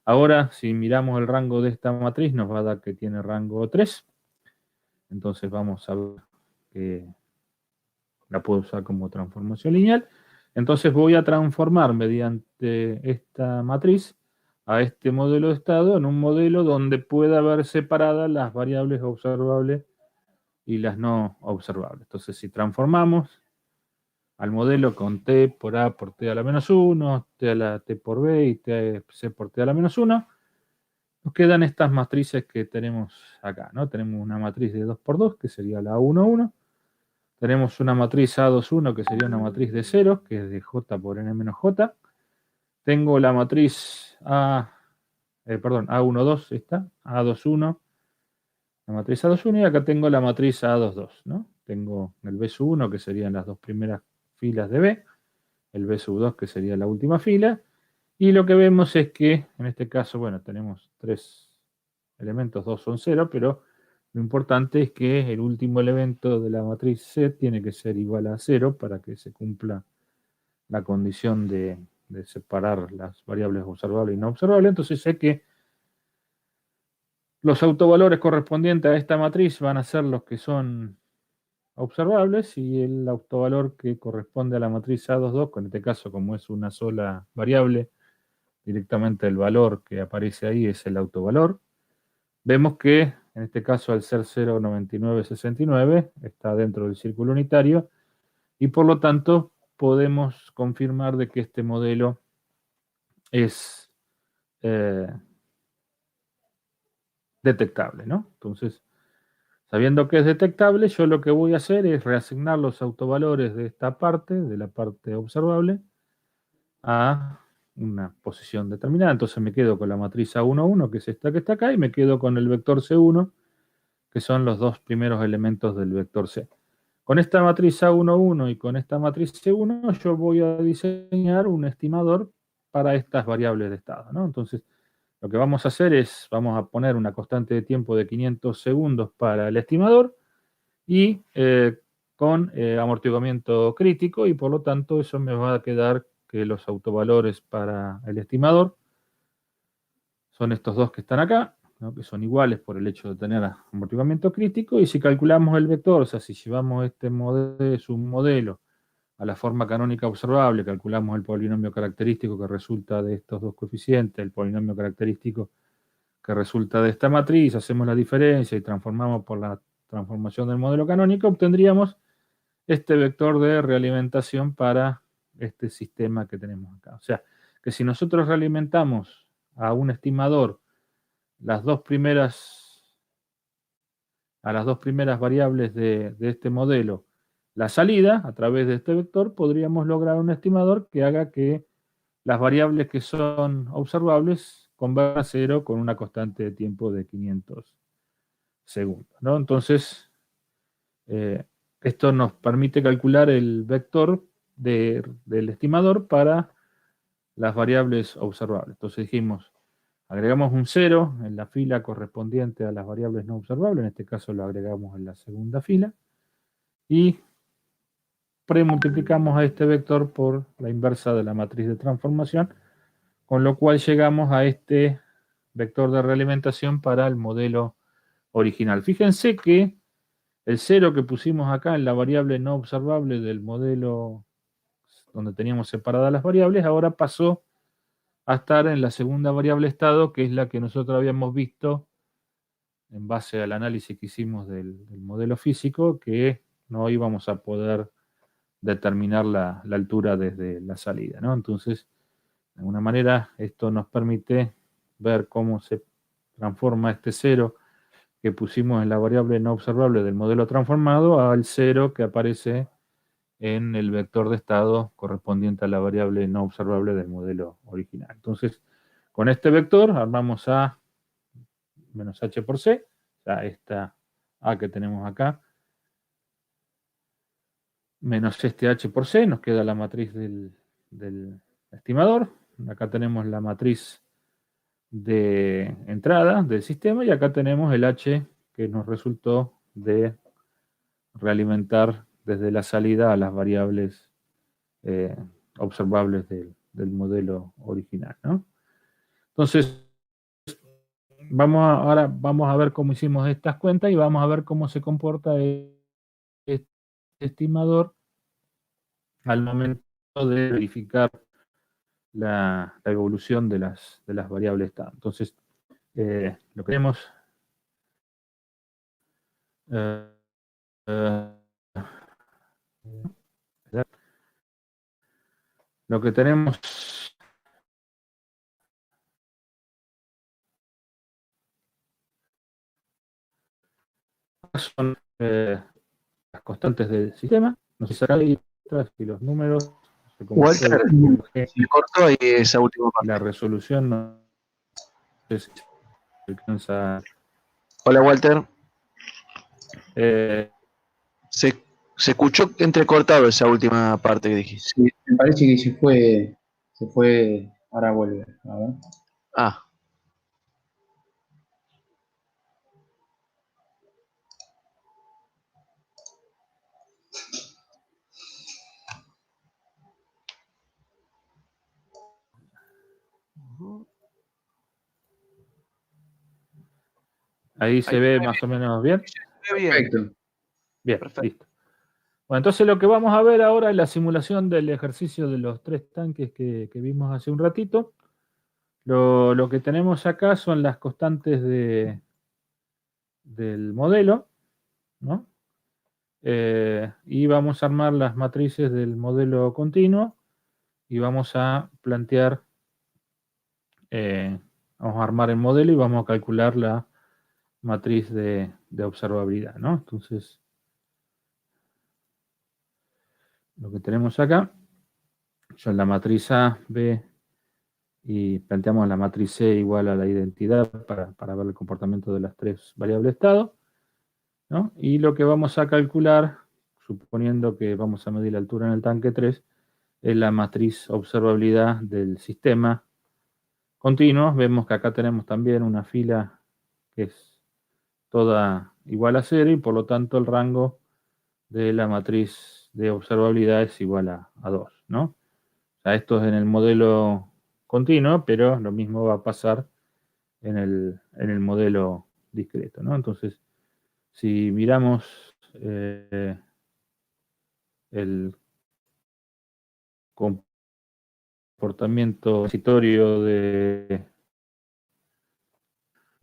ahora si miramos el rango de esta matriz, nos va a dar que tiene rango 3. Entonces vamos a ver que la puedo usar como transformación lineal. Entonces voy a transformar mediante esta matriz a este modelo de estado en un modelo donde pueda haber separadas las variables observables y las no observables. Entonces si transformamos al modelo con t por a por t a la menos 1, t a la t por b y c por t a la menos 1, nos quedan estas matrices que tenemos acá, ¿no? Tenemos una matriz de 2 por 2, que sería la 1, 1. Tenemos una matriz A21, que sería una matriz de 0, que es de J por N menos J. Tengo la matriz A12, esta, A21, la matriz A21, y acá tengo la matriz A22, ¿no? Tengo el B sub 1, que serían las dos primeras filas de B, el B sub 2, que sería la última fila, y lo que vemos es que, en este caso, bueno, tenemos tres elementos, dos son 0, pero lo importante es que el último elemento de la matriz C tiene que ser igual a 0 para que se cumpla la condición de separar las variables observables y no observables. Entonces sé que los autovalores correspondientes a esta matriz van a ser los que son observables y el autovalor que corresponde a la matriz A22, en este caso como es una sola variable, directamente el valor que aparece ahí es el autovalor. Vemos que en este caso al ser 0,9969 está dentro del círculo unitario y por lo tanto podemos confirmar de que este modelo es detectable, ¿no? Entonces, sabiendo que es detectable, yo lo que voy a hacer es reasignar los autovalores de esta parte, de la parte observable, a una posición determinada. Entonces me quedo con la matriz A11, que es esta que está acá, y me quedo con el vector C1, que son los dos primeros elementos del vector C. Con esta matriz A11 y con esta matriz C1, yo voy a diseñar un estimador para estas variables de estado, ¿no? Entonces, lo que vamos a hacer es, vamos a poner una constante de tiempo de 500 segundos para el estimador y con amortiguamiento crítico, y por lo tanto eso me va a quedar que los autovalores para el estimador son estos dos que están acá, ¿no? Que son iguales por el hecho de tener amortiguamiento crítico, y si calculamos el vector, o sea, si llevamos este modelo, su modelo a la forma canónica observable, calculamos el polinomio característico que resulta de estos dos coeficientes, el polinomio característico que resulta de esta matriz, hacemos la diferencia y transformamos por la transformación del modelo canónico, obtendríamos este vector de realimentación para este sistema que tenemos acá. O sea, que si nosotros realimentamos a un estimador a las dos primeras variables de este modelo, la salida a través de este vector, podríamos lograr un estimador que haga que las variables que son observables converjan a 0 con una constante de tiempo de 500 segundos, ¿no? Entonces, esto nos permite calcular el vector del estimador para las variables observables. Entonces dijimos, agregamos un 0 en la fila correspondiente a las variables no observables, en este caso lo agregamos en la segunda fila, y premultiplicamos a este vector por la inversa de la matriz de transformación, con lo cual llegamos a este vector de realimentación para el modelo original. Fíjense que el 0 que pusimos acá en la variable no observable del modelo donde teníamos separadas las variables, ahora pasó a estar en la segunda variable estado, que es la que nosotros habíamos visto en base al análisis que hicimos del modelo físico, que no íbamos a poder determinar la altura desde la salida, ¿no? Entonces, de alguna manera, esto nos permite ver cómo se transforma este 0 que pusimos en la variable no observable del modelo transformado al 0 que aparece en el vector de estado correspondiente a la variable no observable del modelo original. Entonces, con este vector armamos A menos H por C, o sea, esta A que tenemos acá, menos este H por C, nos queda la matriz del estimador. Acá tenemos la matriz de entrada del sistema y acá tenemos el H que nos resultó de realimentar desde la salida a las variables observables del modelo original, ¿no? Entonces, ahora vamos a ver cómo hicimos estas cuentas y vamos a ver cómo se comporta este estimador al momento de verificar la evolución de las variables TAM. Entonces, lo que tenemos lo que tenemos son las constantes del sistema. No sé si acá hay letras y los números. No sé cómo Walter, me cortó ahí esa última parte. La resolución no sé si se alcanza. Hola, Walter. Se escuchó entrecortado esa última parte que dijiste. Sí, me parece que se fue, ahora vuelve. A ver. Ah. Ahí se ve más o menos bien. Perfecto. Bien, listo. Bueno, entonces lo que vamos a ver ahora es la simulación del ejercicio de los 3 tanques que vimos hace un ratito. Lo que tenemos acá son las constantes del modelo, ¿no? Y vamos a armar las matrices del modelo continuo y vamos a plantear, vamos a armar el modelo y vamos a calcular la matriz de observabilidad, ¿no? Entonces, lo que tenemos acá son la matriz A, B, y planteamos la matriz C igual a la identidad para ver el comportamiento de las 3 variables estado, ¿no? Y lo que vamos a calcular, suponiendo que vamos a medir la altura en el tanque 3, es la matriz observabilidad del sistema continuo. Vemos que acá tenemos también una fila que es toda igual a 0 y por lo tanto el rango de la matriz de observabilidad es igual a 2, ¿no? O sea, esto es en el modelo continuo, pero lo mismo va a pasar en el modelo discreto, ¿no? Entonces, si miramos el comportamiento transitorio del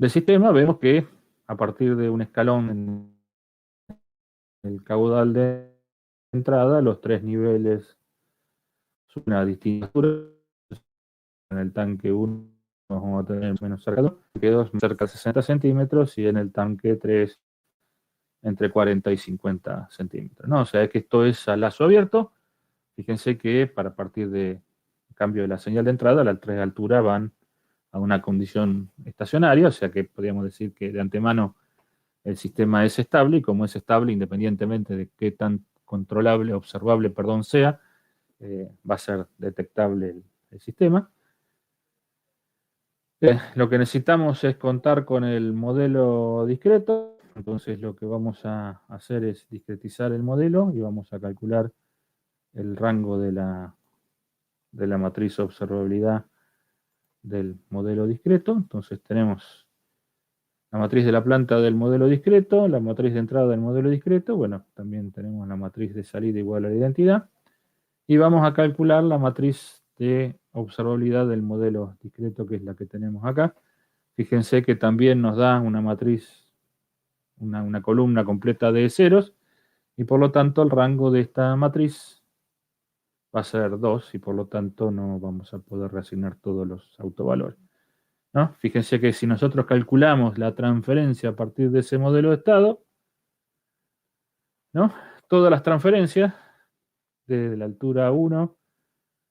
sistema, vemos que a partir de un escalón en el caudal de entrada, los 3 niveles son a distintas alturas. En el tanque 1 vamos a tener menos cerca de 2, tanque 2 cerca de 60 centímetros y en el tanque 3 entre 40 y 50 centímetros, ¿no? O sea, que esto es a lazo abierto. Fíjense que para partir de cambio de la señal de entrada, las 3 alturas van a una condición estacionaria, o sea que podríamos decir que de antemano el sistema es estable, y como es estable, independientemente de qué tan controlable, observable, perdón, sea, va a ser detectable el sistema. Lo que necesitamos es contar con el modelo discreto. Entonces lo que vamos a hacer es discretizar el modelo y vamos a calcular el rango de la matriz observabilidad del modelo discreto. Entonces tenemos la matriz de la planta del modelo discreto, la matriz de entrada del modelo discreto, bueno, también tenemos la matriz de salida igual a la identidad, y vamos a calcular la matriz de observabilidad del modelo discreto, que es la que tenemos acá. Fíjense que también nos da una matriz, una columna completa de ceros, y por lo tanto el rango de esta matriz va a ser 2, y por lo tanto no vamos a poder reasignar todos los autovalores, ¿no? Fíjense que si nosotros calculamos la transferencia a partir de ese modelo de estado, ¿no? Todas las transferencias de la altura 1,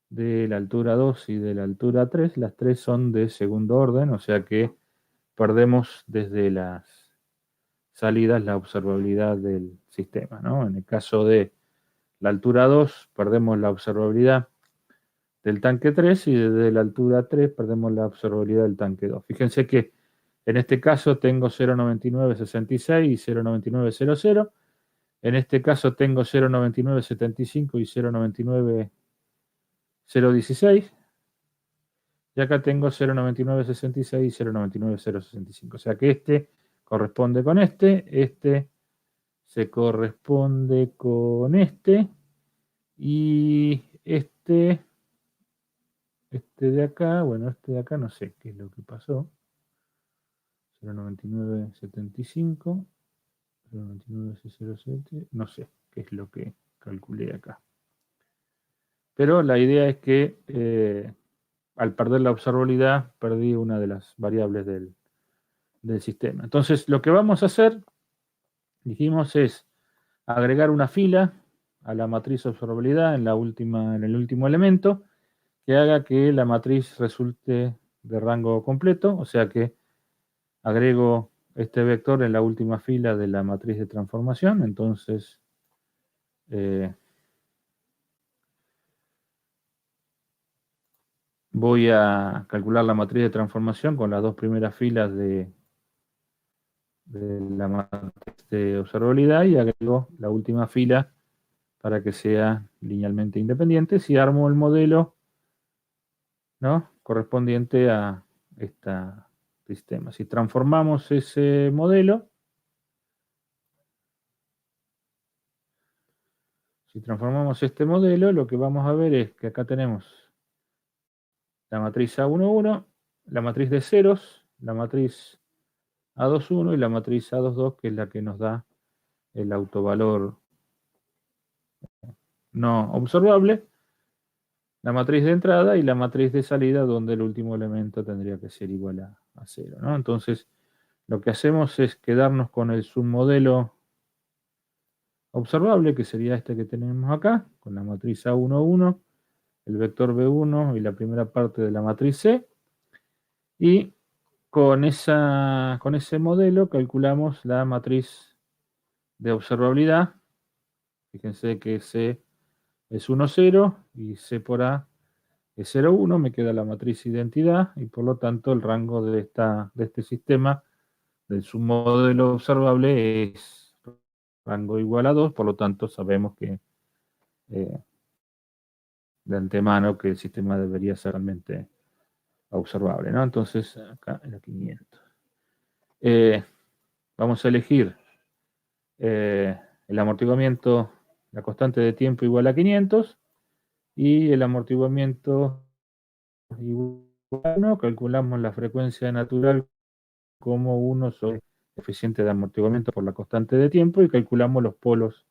de la altura 2 y de la altura 3, las tres son de segundo orden, o sea que perdemos desde las salidas la observabilidad del sistema, ¿no? En el caso de la altura 2, perdemos la observabilidad del tanque 3, y desde la altura 3 perdemos la observabilidad del tanque 2. Fíjense que en este caso tengo 0.9966 y 0.9900. En este caso tengo 0.9975 y 0.99016. Y acá tengo 0.9966 y 0.99065. O sea que este corresponde con este se corresponde con y este de acá, bueno, este de acá no sé qué es lo que pasó. 0.9975, 0.9907, no sé qué es lo que calculé acá. Pero la idea es que al perder la observabilidad, perdí una de las variables del sistema. Entonces, lo que vamos a hacer, dijimos, es agregar una fila a la matriz observabilidad en el último elemento, que haga que la matriz resulte de rango completo, o sea que agrego este vector en la última fila de la matriz de transformación. Entonces voy a calcular la matriz de transformación con las dos primeras filas de la matriz de observabilidad, y agrego la última fila para que sea linealmente independiente, si armo el modelo, ¿no?, correspondiente a este sistema. Si transformamos ese modelo, lo que vamos a ver es que acá tenemos la matriz A11, la matriz de ceros, la matriz A21 y la matriz A22, que es la que nos da el autovalor no observable, la matriz de entrada y la matriz de salida, donde el último elemento tendría que ser igual a 0, ¿no? Entonces, lo que hacemos es quedarnos con el submodelo observable, que sería este que tenemos acá, con la matriz A11, el vector B1 y la primera parte de la matriz C, y con ese modelo calculamos la matriz de observabilidad. Fíjense que C es 1, 0 y C por A es 0, 1, me queda la matriz identidad, y por lo tanto el rango de este sistema, del submodelo observable, es rango igual a 2, por lo tanto sabemos que de antemano que el sistema debería ser realmente observable, ¿no? Entonces acá era 500. Vamos a elegir el amortiguamiento, la constante de tiempo igual a 500, y el amortiguamiento igual a 1, calculamos la frecuencia natural como 1 sobre el coeficiente de amortiguamiento por la constante de tiempo, y calculamos los polos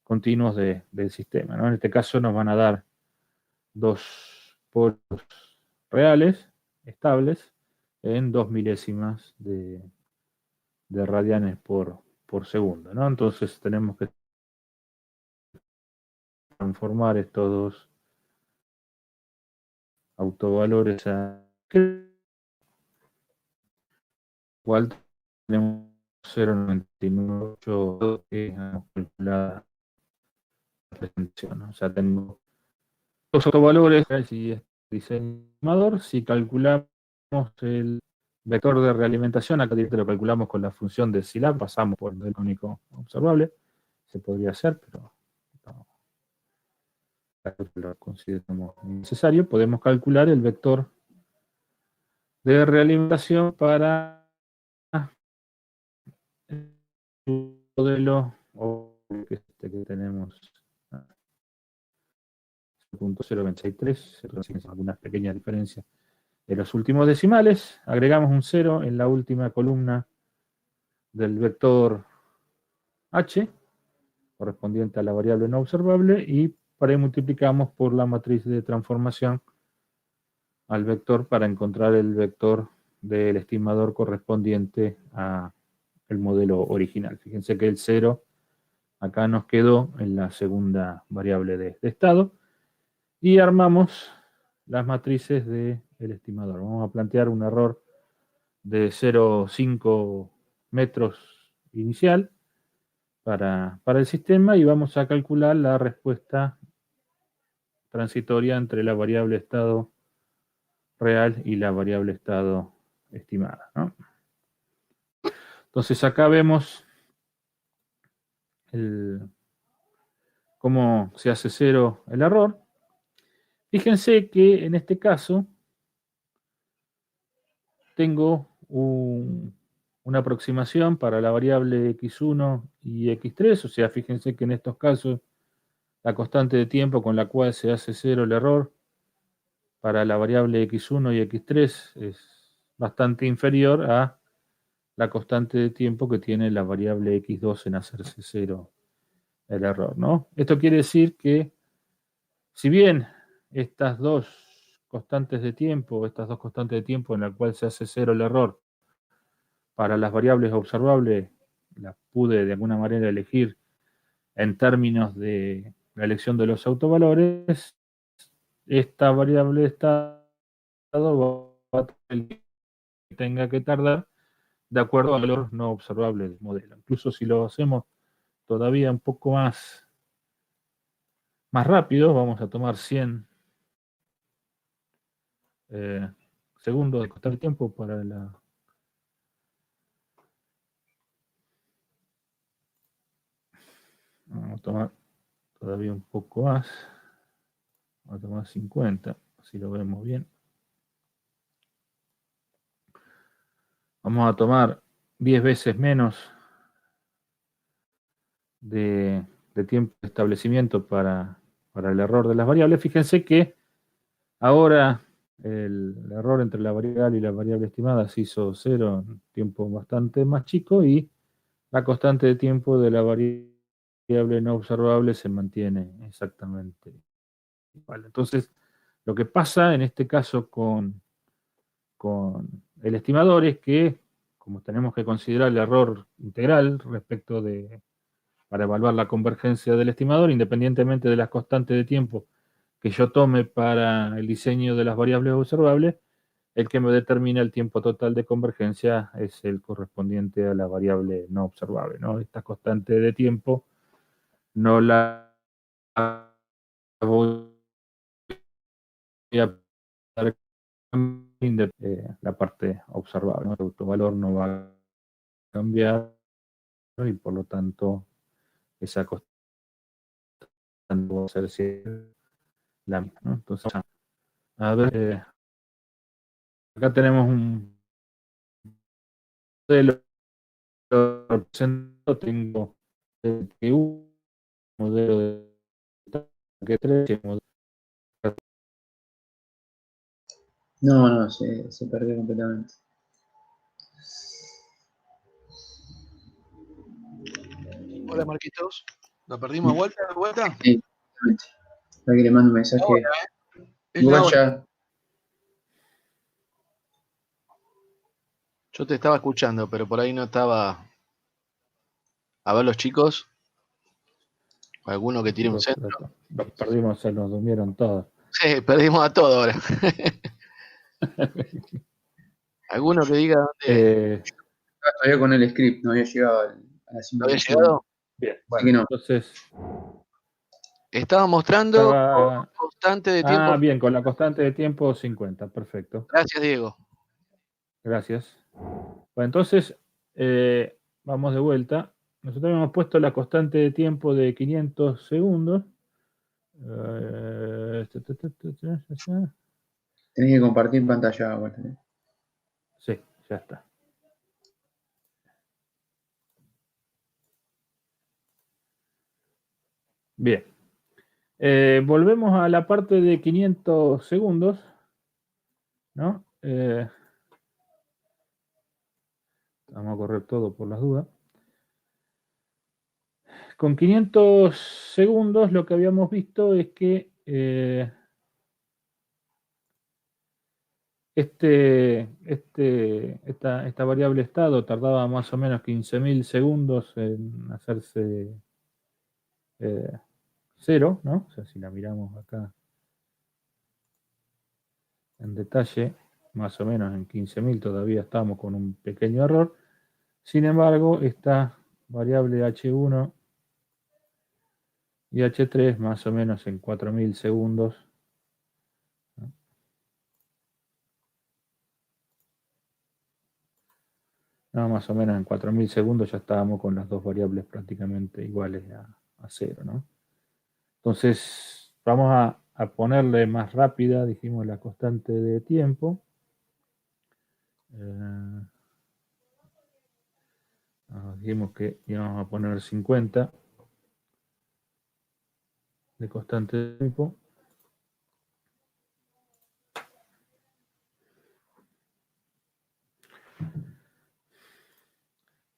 continuos del sistema, ¿no? En este caso nos van a dar dos polos reales, estables, en 2 milésimas de radianes por segundo, ¿no? Entonces tenemos que transformar estos dos autovalores a igual tenemos 0.998 que hemos calculado la presentación, ¿no? O sea, tengo dos autovalores y diseñador. Si calculamos el vector de realimentación, acá directamente lo calculamos con la función de Scilab, pasamos por el único observable, se podría hacer, pero lo consideramos necesario, podemos calcular el vector de realimentación para el modelo que tenemos 0.023, algunas pequeñas diferencias en los últimos decimales, agregamos un 0 en la última columna del vector h, correspondiente a la variable no observable, y por ahí multiplicamos por la matriz de transformación al vector para encontrar el vector del estimador correspondiente a el modelo original. Fíjense que el 0 acá nos quedó en la segunda variable de estado, y armamos las matrices del estimador. Vamos a plantear un error de 0,5 metros inicial para el sistema, y vamos a calcular la respuesta transitoria entre la variable estado real y la variable estado estimada, ¿no? Entonces acá vemos cómo se hace cero el error. Fíjense que en este caso tengo una aproximación para la variable x1 y x3, o sea, fíjense que en estos casos la constante de tiempo con la cual se hace cero el error para la variable x1 y x3 es bastante inferior a la constante de tiempo que tiene la variable x2 en hacerse cero el error, ¿no? Esto quiere decir que, si bien estas dos constantes de tiempo en la cual se hace cero el error, para las variables observables las pude de alguna manera elegir en términos de la elección de los autovalores, esta variable estado va a tener que tenga que tardar de acuerdo al valor no observable del modelo. Incluso si lo hacemos todavía un poco más rápido, vamos a tomar 100 segundos de constante de tiempo para la... Vamos a tomar todavía un poco más. Vamos a tomar 50, así lo vemos bien. Vamos a tomar 10 veces menos de tiempo de establecimiento para el error de las variables. Fíjense que ahora el error entre la variable y la variable estimada se hizo cero en tiempo bastante más chico, y la constante de tiempo de la variable no observable se mantiene exactamente igual. Entonces, lo que pasa en este caso con el estimador es que, como tenemos que considerar el error integral respecto para evaluar la convergencia del estimador, independientemente de las constantes de tiempo que yo tome para el diseño de las variables observables, el que me determina el tiempo total de convergencia es el correspondiente a la variable no observable, ¿no? Esta constante de tiempo no la voy a la parte observable, ¿no? El autovalor no va a cambiar, ¿no? Y por lo tanto esa constante va a ser siempre la misma, ¿no? Entonces, a ver, acá tenemos un modelo representado, tengo el T1, modelo de T3, modelo No, se perdió completamente. Hola Marquitos, ¿lo perdimos de vuelta? Sí, exactamente. Está que le mando un mensaje. Ahora, es la hora. Guacha, Yo te estaba escuchando, pero por ahí no estaba. A ver los chicos. Alguno que tire un centro. Los perdimos, se nos durmieron todos. Sí, perdimos a todos ahora. Alguno que diga dónde. todavía con el script, no había llegado a la ¿No había simulación. llegado? Bien, Así que no. entonces Estaba mostrando constante de tiempo. bien, con la constante de tiempo 50, perfecto. Gracias, Diego. Gracias. Bueno, entonces, vamos de vuelta. Nosotros hemos puesto la constante de tiempo de 500 segundos. Tenés que compartir pantalla ahora. Sí, ya está. Bien. Volvemos a la parte de 500 segundos, ¿no? Vamos a correr todo por las dudas. Con 500 segundos lo que habíamos visto es que esta variable estado tardaba más o menos 15.000 segundos en hacerse cero, ¿no? O sea, si la miramos acá en detalle, más o menos en 15.000 todavía estamos con un pequeño error. Sin embargo, esta variable h1 y h3 más o menos en 4.000 segundos. No, más o menos en 4.000 segundos ya estábamos con las dos variables prácticamente iguales a cero, ¿no? Entonces, vamos a ponerle más rápida, dijimos, la constante de tiempo. Dijimos que íbamos a poner 50 de constante de tiempo.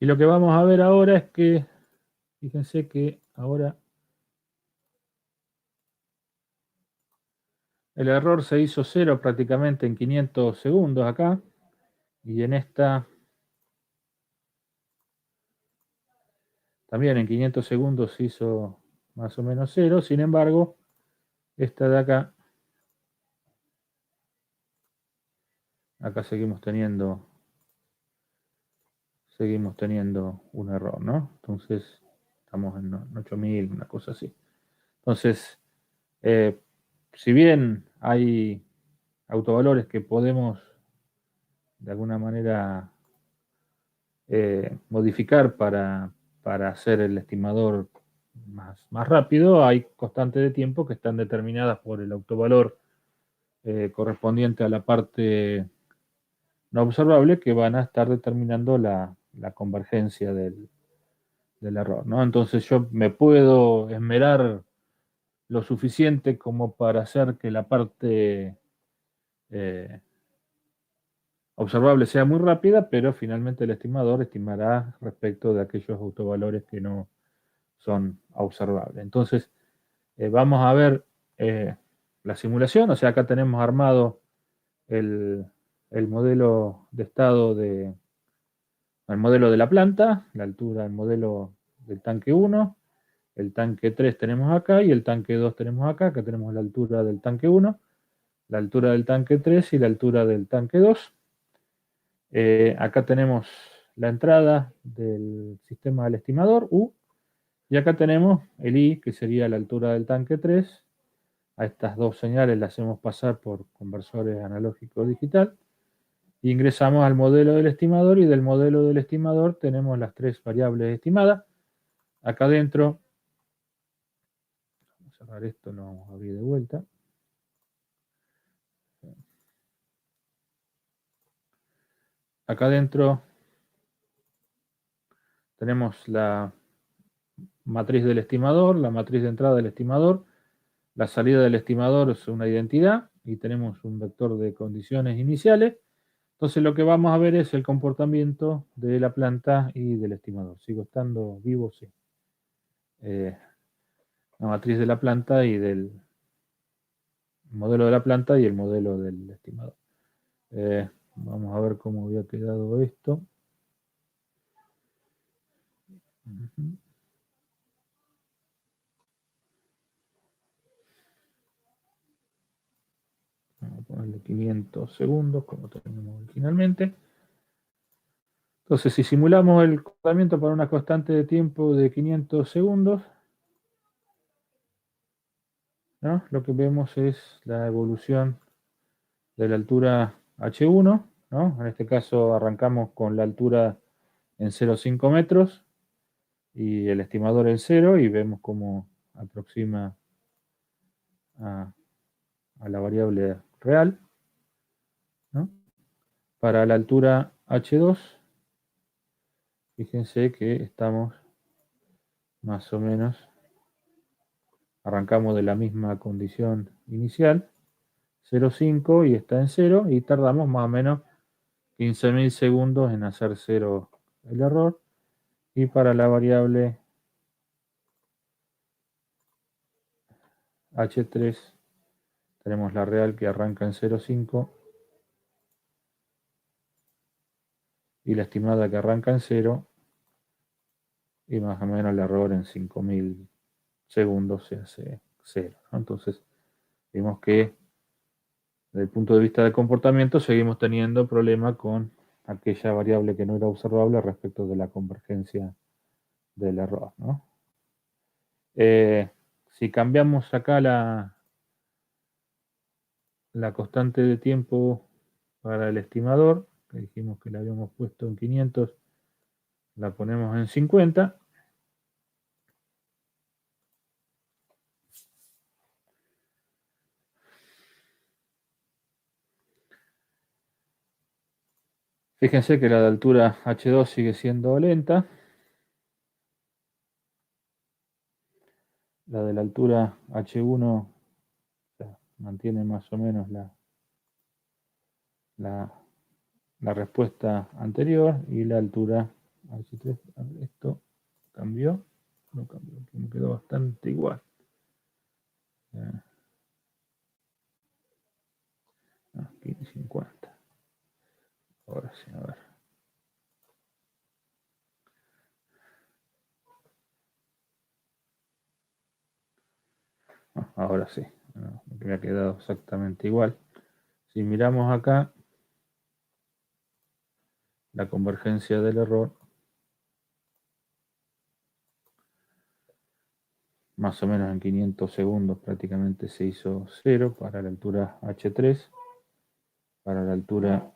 Y lo que vamos a ver ahora es que, fíjense que ahora el error se hizo cero prácticamente en 500 segundos acá. Y en esta también en 500 segundos se hizo más o menos cero. Sin embargo, esta de acá seguimos teniendo un error, ¿no? Entonces, estamos en 8.000, una cosa así. Entonces, si bien hay autovalores que podemos de alguna manera modificar para hacer el estimador más rápido, hay constantes de tiempo que están determinadas por el autovalor correspondiente a la parte no observable, que van a estar determinando la convergencia del error, ¿no? Entonces yo me puedo esmerar lo suficiente como para hacer que la parte observable sea muy rápida, pero finalmente el estimador estimará respecto de aquellos autovalores que no son observables. Entonces, vamos a ver la simulación. O sea, acá tenemos armado el modelo de estado el modelo de la planta, la altura del modelo del tanque 1, el tanque 3 tenemos acá y el tanque 2 tenemos acá. Acá tenemos la altura del tanque 1, la altura del tanque 3 y la altura del tanque 2. Acá tenemos la entrada del sistema del estimador, U, y acá tenemos el I, que sería la altura del tanque 3. A estas dos señales las hacemos pasar por conversores analógico digital. Ingresamos al modelo del estimador y del modelo del estimador tenemos las tres variables estimadas. Acá adentro, vamos a cerrar esto, lo vamos a abrir de vuelta. Acá adentro tenemos la matriz del estimador, la matriz de entrada del estimador, la salida del estimador es una identidad y tenemos un vector de condiciones iniciales. Entonces lo que vamos a ver es el comportamiento de la planta y del estimador. ¿Sigo estando vivo? Sí. La matriz de la planta y del modelo de la planta y el modelo del estimador. Vamos a ver cómo había quedado esto. Vamos a ponerle 500 segundos como tenemos originalmente. Entonces, si simulamos el comportamiento para una constante de tiempo de 500 segundos, ¿no? Lo que vemos es la evolución de la altura H1, ¿no? En este caso arrancamos con la altura en 0,5 metros y el estimador en 0 y vemos cómo aproxima a la variable real, ¿no? Para la altura h2, fíjense que estamos más o menos, arrancamos de la misma condición inicial, 0,5 y está en 0, y tardamos más o menos 15.000 segundos en hacer 0 el error. Y para la variable h3 tenemos la real que arranca en 0,5 y la estimada que arranca en 0, y más o menos el error en 5.000 segundos se hace 0, ¿no? Entonces vimos que desde el punto de vista del comportamiento seguimos teniendo problema con aquella variable que no era observable respecto de la convergencia del error, ¿no? Si cambiamos acá la constante de tiempo para el estimador, que dijimos que la habíamos puesto en 500, la ponemos en 50. Fíjense que la de altura h2 sigue siendo lenta. La de la altura h1 mantiene más o menos la respuesta anterior, y la altura h3, esto cambió, no cambió, me quedó bastante igual. 50. Ahora sí, a ver. Ahora sí, me ha quedado exactamente igual. Si miramos acá la convergencia del error, más o menos en 500 segundos prácticamente se hizo 0 para la altura h3, para la altura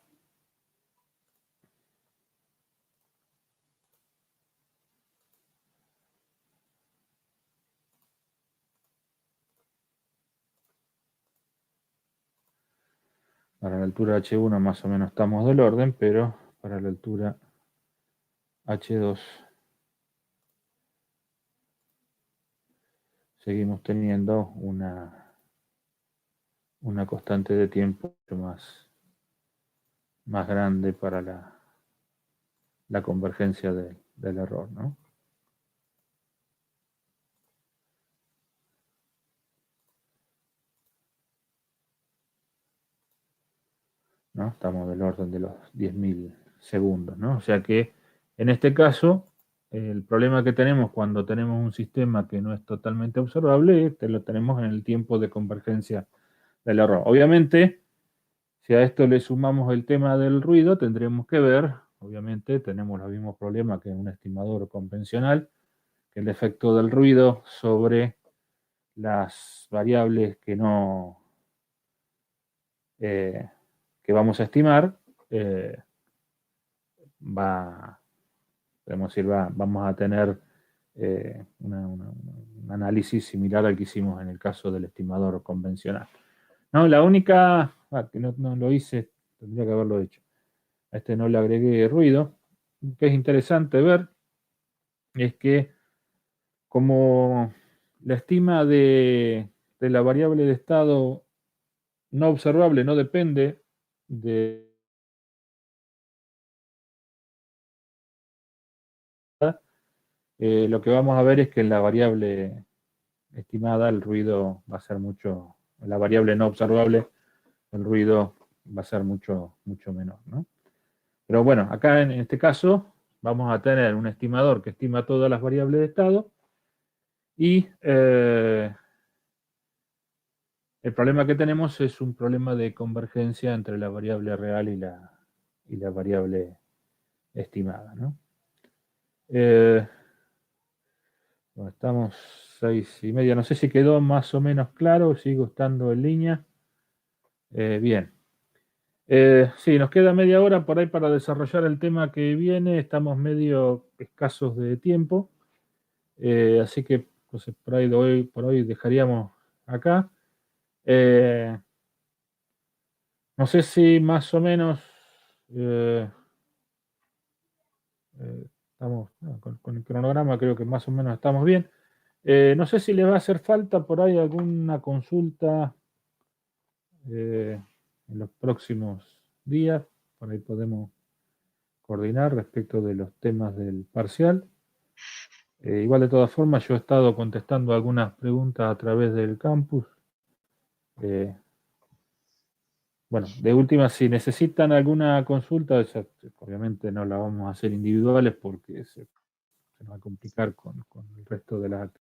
h1 más o menos estamos del orden, pero para la altura h2 seguimos teniendo una constante de tiempo más grande para la convergencia del error, ¿no? ¿No? Estamos del orden de los 10.000 segundos, ¿no? O sea que en este caso, el problema que tenemos cuando tenemos un sistema que no es totalmente observable, lo tenemos en el tiempo de convergencia del error. Obviamente, si a esto le sumamos el tema del ruido, tendremos que ver, obviamente tenemos los mismos problemas que en un estimador convencional, que el efecto del ruido sobre las variables que no que vamos a estimar podemos decir, vamos a tener un análisis similar al que hicimos en el caso del estimador convencional. No, la única, que no lo hice, tendría que haberlo hecho. A este no le agregué ruido. Lo que es interesante ver es que como la estima de la variable de estado no observable no depende de lo que vamos a ver es que en la variable estimada el ruido va a ser mucho, en la variable no observable el ruido va a ser mucho menor, ¿no? Pero bueno, acá en este caso vamos a tener un estimador que estima todas las variables de estado, y el problema que tenemos es un problema de convergencia entre la variable real y la variable estimada, ¿no? Bueno, estamos 6:30. No sé si quedó más o menos claro, sigo estando en línea. Bien. Sí, nos queda media hora por ahí para desarrollar el tema que viene. Estamos medio escasos de tiempo. Así que pues, por hoy dejaríamos acá. No sé si más o menos estamos con el cronograma, creo que más o menos estamos bien. No sé si les va a hacer falta por ahí alguna consulta en los próximos días. Por ahí podemos coordinar respecto de los temas del parcial. Igual de todas formas, yo he estado contestando algunas preguntas a través del campus. Bueno, de última, si necesitan alguna consulta, obviamente no la vamos a hacer individuales porque se nos va a complicar con el resto de las actividades.